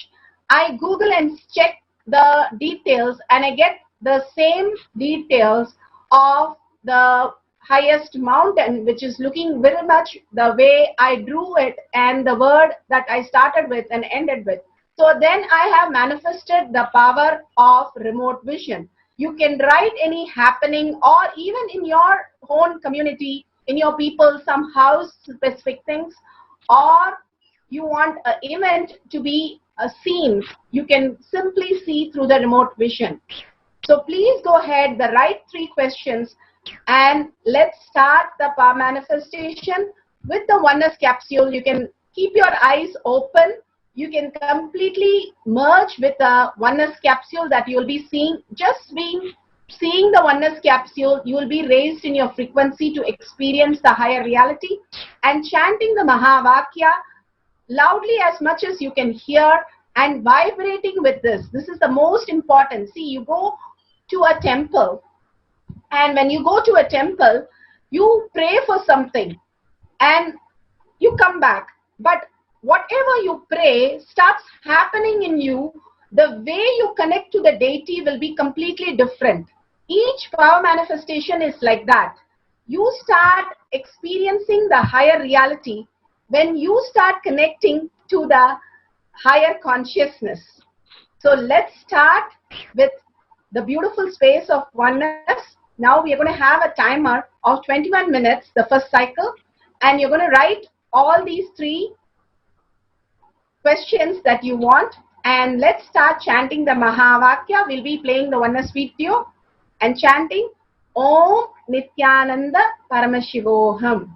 I Google and check the details, and I get the same details of the highest mountain, which is looking very much the way I drew it and the word that I started with and ended with. So then I have manifested the power of remote vision. You can write any happening, or even in your own community, in your people, some house specific things, or you want an event to be seen, you can simply see through the remote vision. So please go ahead, the right 3 questions, and let's start the power manifestation with the oneness capsule. You can keep your eyes open. You can completely merge with the oneness capsule that you will be seeing. Just seeing the oneness capsule, you will be raised in your frequency to experience the higher reality, and chanting the Mahavakya loudly as much as you can hear and vibrating with this. This is the most important. See, you go to a temple, and when you go to a temple, you pray for something and you come back. But whatever you pray starts happening in you, the way you connect to the deity will be completely different. Each power manifestation is like that. You start experiencing the higher reality when you start connecting to the higher consciousness. So let's start with the beautiful space of oneness. Now we are going to have a timer of 21 minutes, the first cycle, and you're going to write all these 3 questions that you want. And let's start chanting the Mahavakya. We'll be playing the Oneness video and chanting Om Nithyananda Paramashivoham.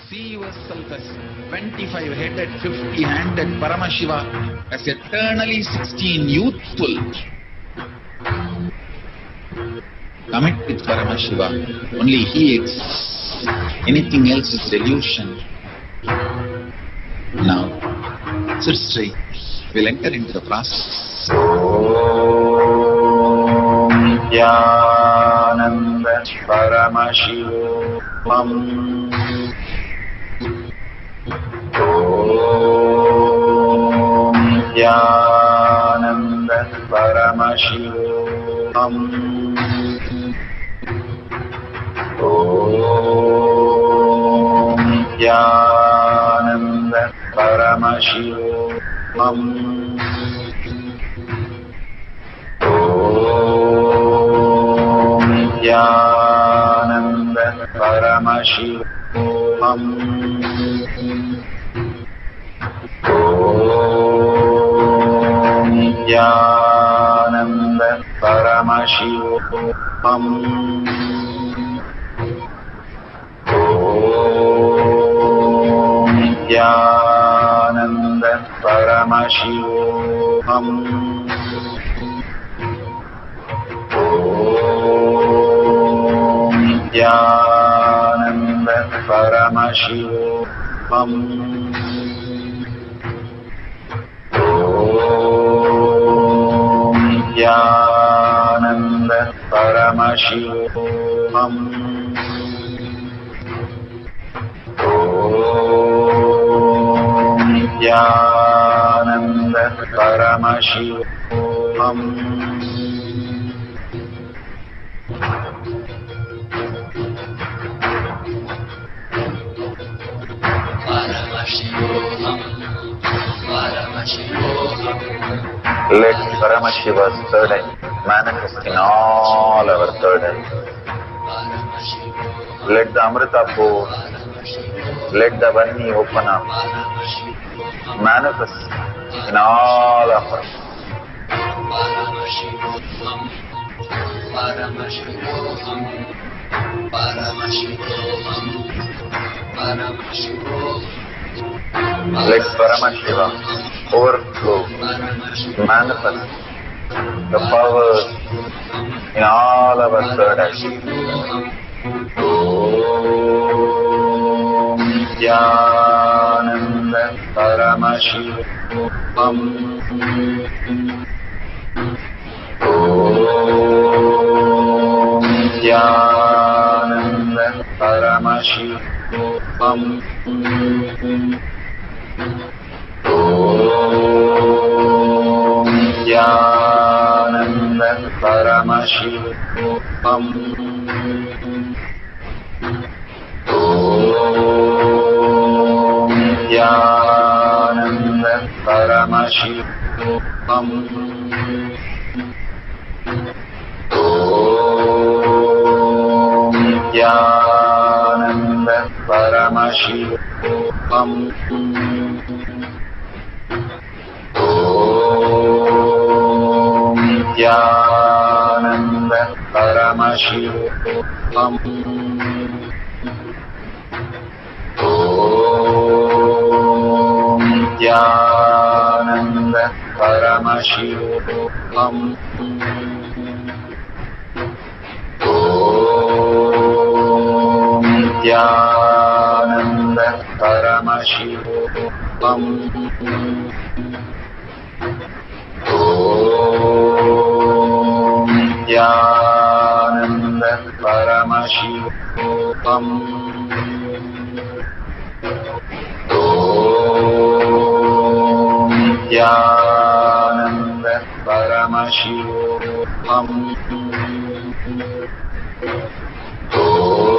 See yourself as 25-headed, 50-handed Paramashiva, as eternally 16, youthful. Commit with Paramashiva. Only He exists. Anything else is delusion. Now, sit straight. We'll enter into the process. Nithyananda Paramashivam. Nithyananda Paramashivam. Nithyananda Paramashivam. Nithyananda Paramashivam. Nithyananda Paramashivam. Nithyananda Paramashivam. Nithyananda Paramashivam. Nithyananda Paramashivam. Nithyananda Paramashivam. Let Paramashiva's third eye manifest in all our third eyes. Let the Amrita pool, let the Vani open up, manifest in all of us. Let Paramashiva overflow, manifest the powers in all our third eyes. Om Nithyananda Paramashivam. Om Nithyananda Paramashivam. Om Nithyananda Paramashivam. Om Nithyananda Paramashivam. Om Nithyananda Paramashivam. Om Nithyananda Paramashivam. Om Nithyananda Paramashivam. Om Nithyananda Paramashivam. Om Nithyananda Paramashivam. Om Nithyananda Paramashivam. Om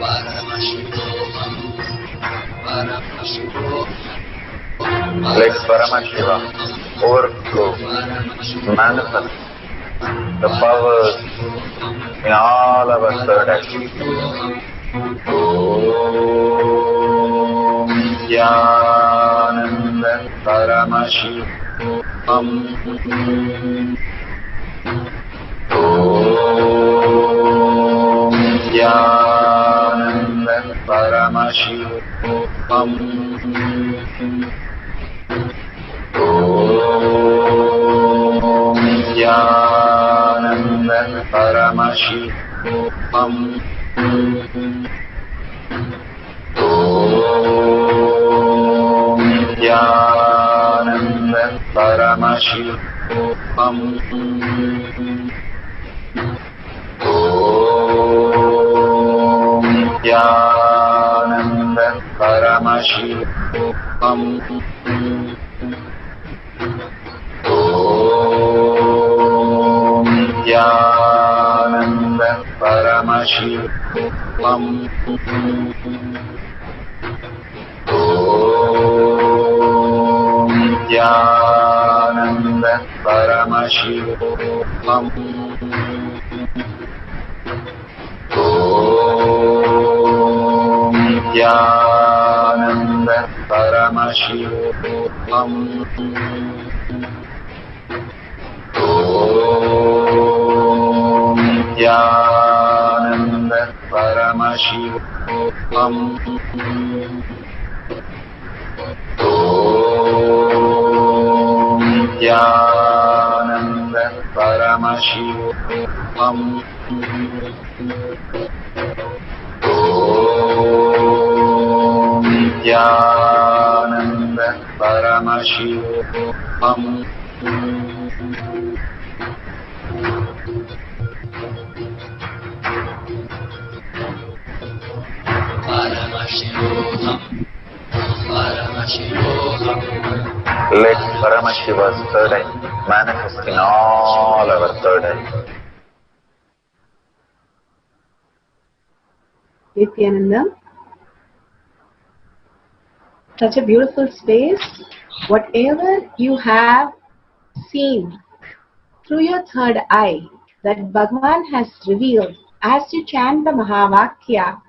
Let Paramashiva overflow, manifest the powers in all our third eye. Om Jnananda Paramashivam. Om Jnananda Paramashivam. Om Jnananda Paramashivam. Om Jnananda Paramashivam. Om Jnananda Paramashivam. Om Jnananda Paramashivam. Om Jnananda Paramashivam. Om Jnananda Paramashivam. Om Jnananda Paramashivam. Om Jnananda Paramashivam. Om Jnananda Paramashivam. Let Paramashiva's third eye manifest in all our third eye. Nithyananda, such a beautiful space. Whatever you have seen through your third eye that Bhagavan has revealed as you chant the Mahavakya,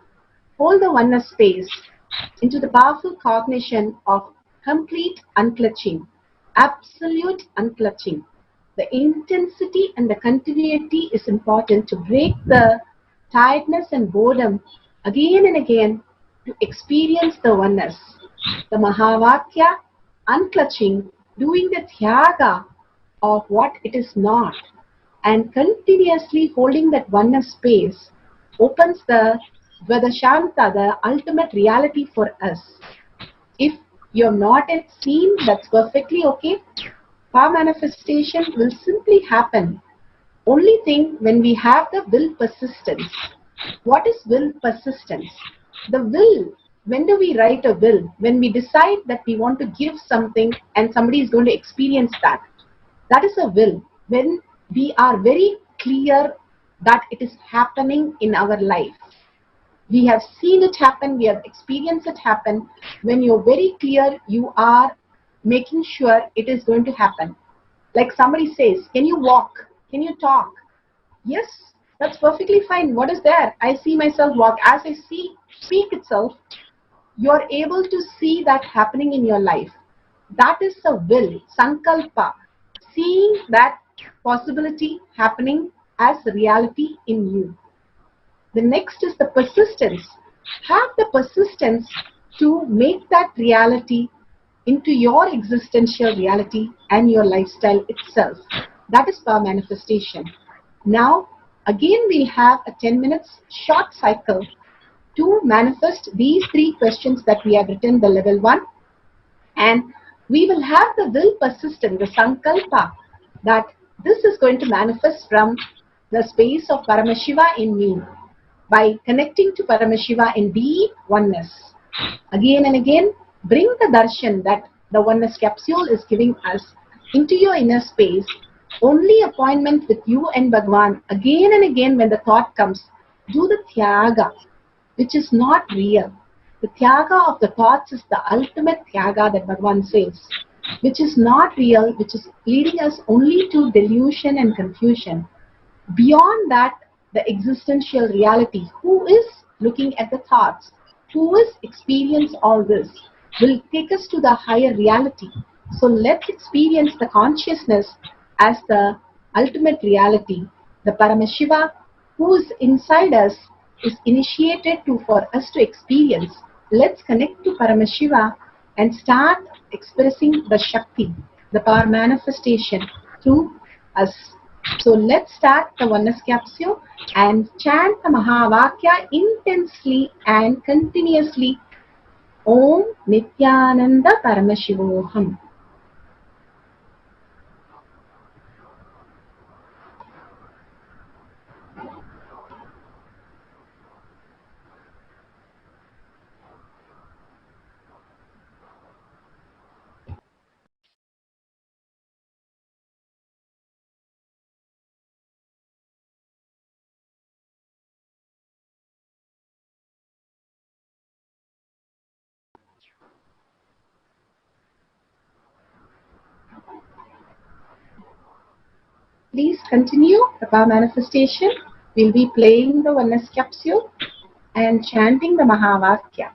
hold the oneness space into the powerful cognition of complete unclutching, absolute unclutching. The intensity and the continuity is important to break the tiredness and boredom again and again to experience the oneness. The Mahavakya, unclutching, doing the Tyaga of what it is not, and continuously holding that oneness space opens the Vedashanta, the ultimate reality for us. If you have not yet seen, that's perfectly okay. Power manifestation will simply happen. Only thing, when we have the will persistence. What is will persistence? The will, when do we write a will? When we decide that we want to give something and somebody is going to experience that. That is a will. When we are very clear that it is happening in our life. We have seen it happen, we have experienced it happen. When you're very clear, you are making sure it is going to happen. Like somebody says, can you walk? Can you talk? Yes, that's perfectly fine. What is there? I see myself walk. As I speak itself, you're able to see that happening in your life. That is a will, sankalpa, seeing that possibility happening as reality in you. The next is the persistence. Have the persistence to make that reality into your existential reality and your lifestyle itself. That is power manifestation. Now, again we have a 10 minutes short cycle to manifest these 3 questions that we have written, the level 1. And we will have the will persistent, the sankalpa, that this is going to manifest from the space of Paramashiva in me by connecting to Paramashiva in deep oneness. Again and again, bring the darshan that the oneness capsule is giving us into your inner space. Only appointment with you and Bhagavan. Again and again when the thought comes, do the tyaga. which is not real. The Tyaga of the thoughts is the ultimate Tyaga that Bhagavan says, which is not real, which is leading us only to delusion and confusion. Beyond that, the existential reality, who is looking at the thoughts, who is experience all this, will take us to the higher reality. So let's experience the consciousness as the ultimate reality. The Paramashiva, who is inside us, is initiated for us to experience. Let's connect to Paramashiva and start expressing the Shakti, the power manifestation through us. So let's start the oneness capsule and chant the Mahavakya intensely and continuously. Om Nithyananda Paramashivoham. Please continue the power manifestation. We'll be playing the oneness capsule and chanting the Mahavakya.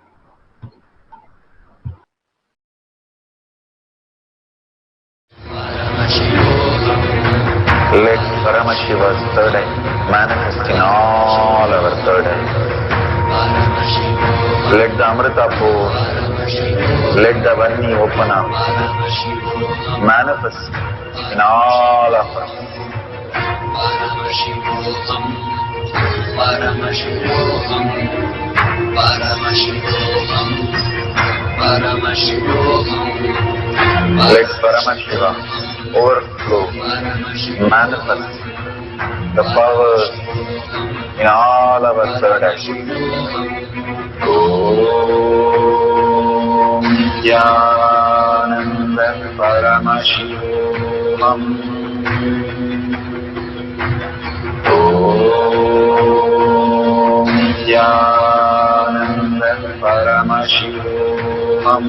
Let Paramashiva's third eye manifest in all our third eyes. Let the Amrita pour, let the Vani open up, manifest in all of us. Paramashivam, Paramashivam, Paramashivam. Let Paramashiva overflow, manifest the power in all our third eyes. Om Nithyananda Paramashivam. Om Nithyananda Paramashivam. Om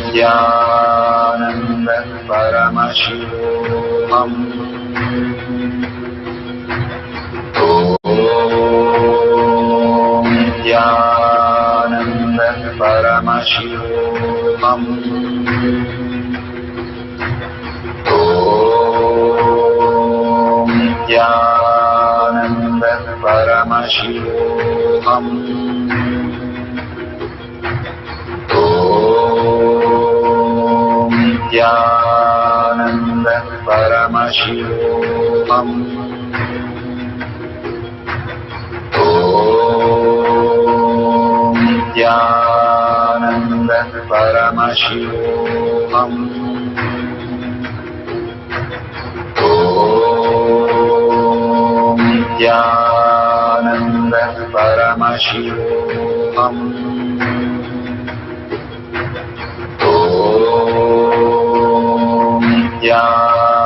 Nithyananda Paramashivam. Om Nithyananda Paramashivam. Om Nithyananda Paramashivam. Om Nithyananda Paramashivam. Om Nithyananda Paramashivam. Om Nithyananda Paramashivam. Om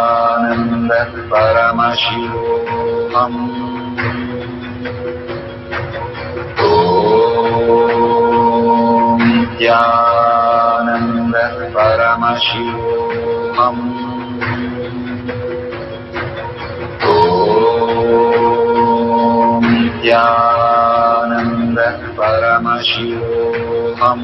Nithyananda Paramashivam. Om Nithyananda Paramashivam. Om Nithyananda Paramashivam.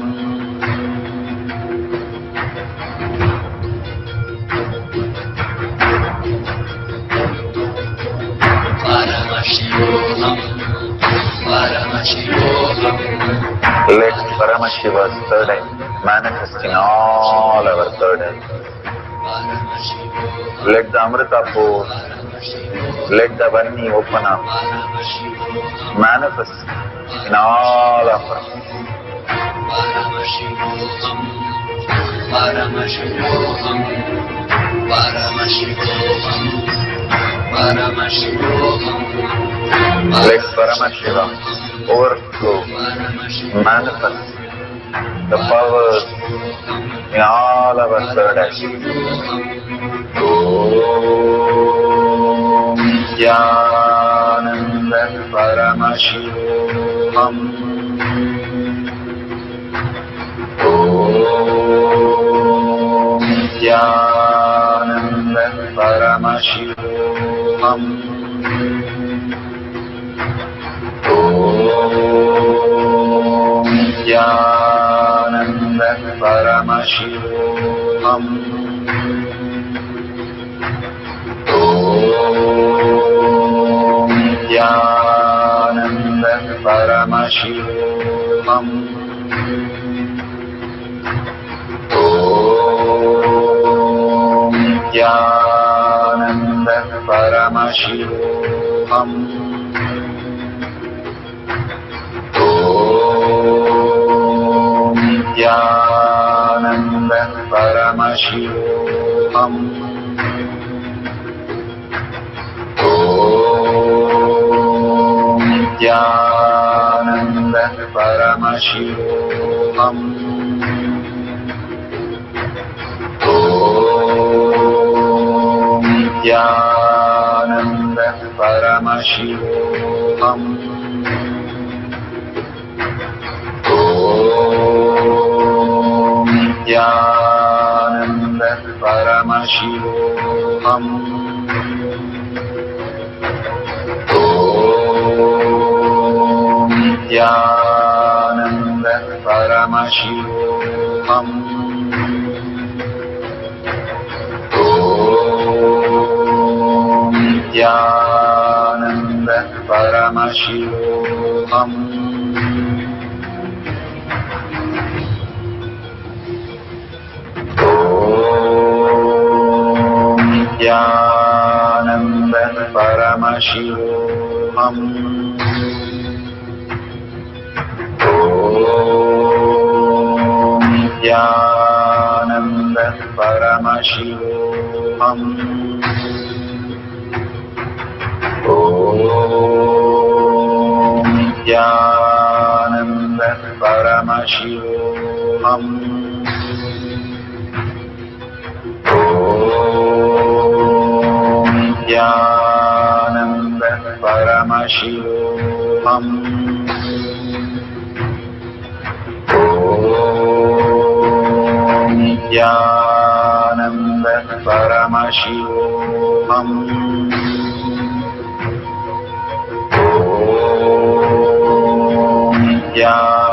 Paramashivam, Paramashivam. Let Paramashiva's third eye manifest in all our third eyes. Let the Amrita pour, let the Vani open up, manifest in all of us. Paramashivam, Paramashivam, Paramashivam, Paramashivam. Let Paramashiva overflow, manifest the powers in all our third eyes. Om Nithyananda Paramashivam. Om Nithyananda Paramashivam. Om Nithyananda Paramashivam. Om Nithyananda Paramashivam. Om Nithyananda Paramashivam. Om Nithyananda Paramashivam. Om Nithyananda Paramashivam. Om Nithyananda Paramashivam. Om Nithyananda Paramashivam. Om Nithyananda Paramashivam. Om Nithyananda Paramashivam. Om Nithyananda Paramashivam. Om Nithyananda Paramashivam. Om Nithyananda Paramashivam. Om Nithyananda Paramashivam. Om Nithyananda Paramashivam. Om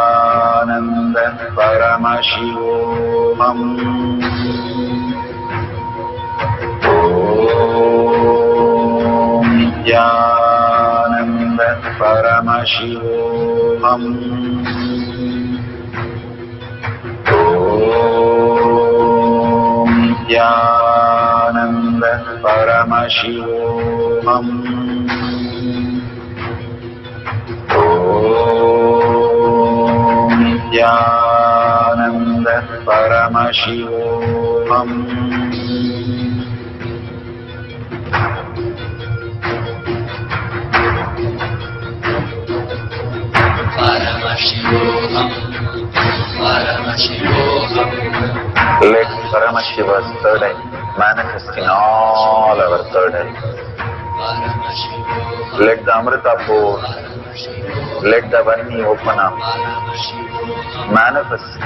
Nithyananda Paramashivam. Om Nithyananda Paramashivam. Om Nithyananda Paramashivam. Om Nithyananda Paramashivam. Paramashivam, Paramashivam. Let Paramashiva's third eye manifest in all our third eye. Let the Amrita pour, let the Vani open up, manifest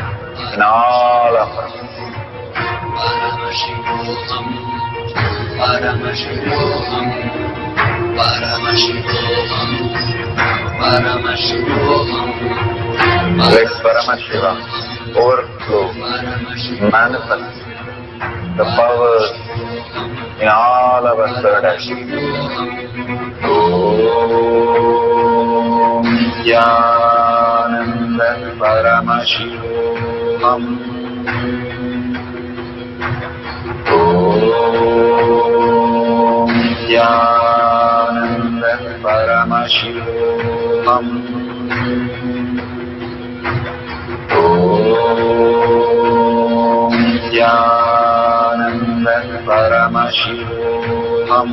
in all of us. Paramashivam, Paramashivam, Paramashivam, Paramashivam. Let Paramashiva overflow, manifest the power in all our third eye. Om Nithyananda Paramashivam. Om Nithyananda Paramashivam. Om Nithyananda Paramashivam. Om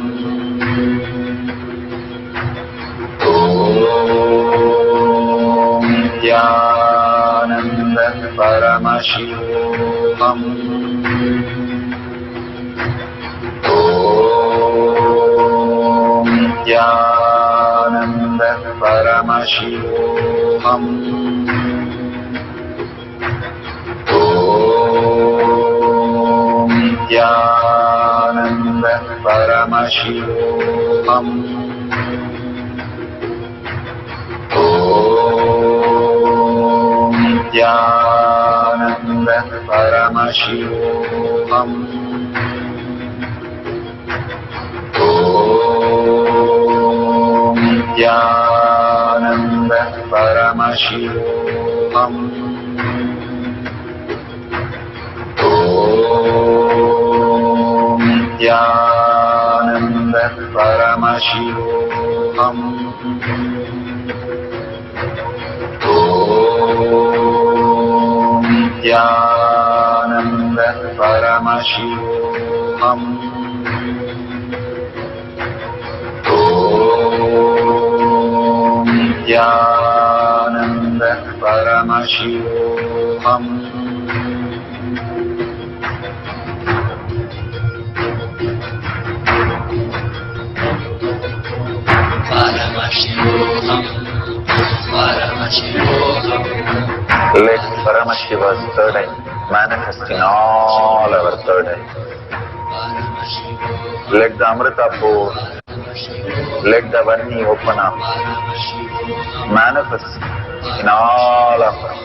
Nithyananda Paramashivam. Om Om Nithyananda Paramashivam. Om Nithyananda Paramashivam. Om Nithyananda Paramashivam. Om Nithyananda Paramashivam. Om Nithyananda Paramashivam. Om Nithyananda Paramashivam. Let Paramashiva's third eye manifest in all our third eye. Let the Amrita pour, let the Vani open up, manifest in all of us.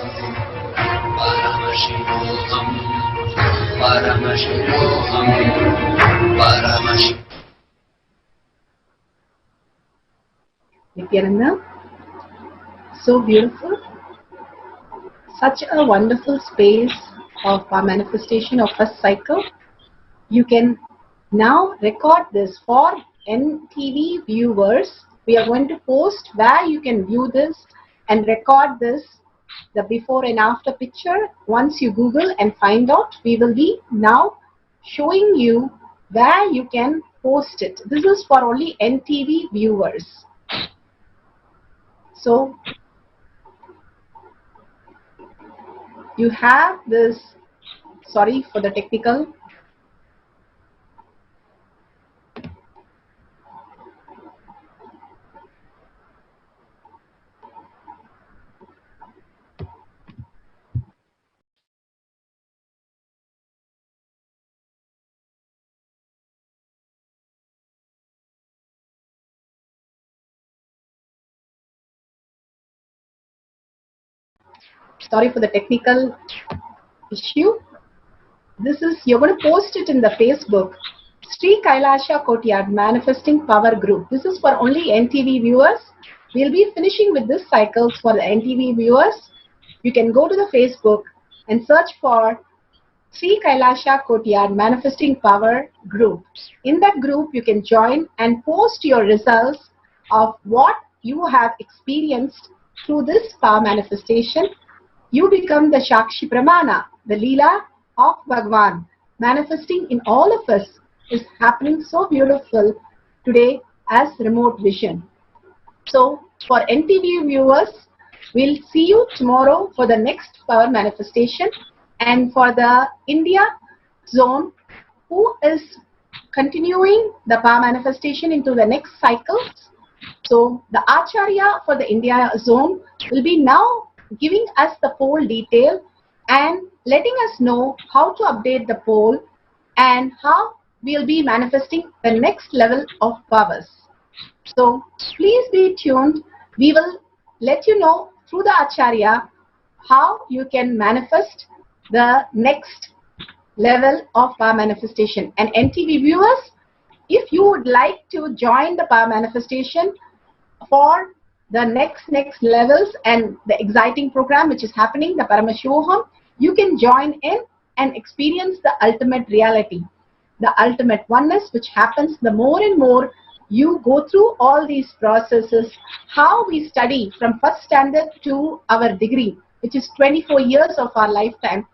Nithyananda, so beautiful. Such a wonderful space of our manifestation of first cycle. You can now record this for NTV viewers. We are going to post where you can view this and record this, the before and after picture. Once you Google and find out, we will be now showing you where you can post it. This is for only NTV viewers. So you have this, sorry for the technical. Sorry for the technical issue. This is, you're going to post it in the Facebook. Sri Kailasa Courtyard Manifesting Power Group. This is for only NTV viewers. We'll be finishing with this cycles for the NTV viewers. You can go to the Facebook and search for Sri Kailasa Courtyard Manifesting Power Group. In that group, you can join and post your results of what you have experienced through this power manifestation. You become the Shakshi Pramana, the Leela of Bhagwan, manifesting in all of us, is happening so beautiful today as remote vision. So for NTV viewers, we'll see you tomorrow for the next power manifestation. And for the India zone, who is continuing the power manifestation into the next cycles. So the Acharya for the India zone will be now giving us the poll detail and letting us know how to update the poll and how we'll be manifesting the next level of powers. So please be tuned. We will let you know through the Acharya how you can manifest the next level of power manifestation. And NTV viewers, if you would like to join the power manifestation for the next levels and the exciting program which is happening, the Paramashivam, you can join in and experience the ultimate reality, the ultimate oneness which happens the more and more you go through all these processes. How we study from first standard to our degree, which is 24 years of our lifetime.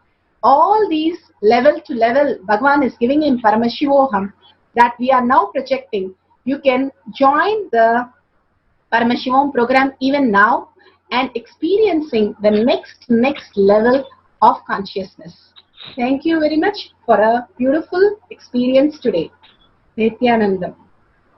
All these level to level Bhagwan is giving in Paramashivam that we are now projecting. You can join the Paramashivam program even now and experiencing the next level of consciousness. Thank you very much for a beautiful experience today. Nithyananda.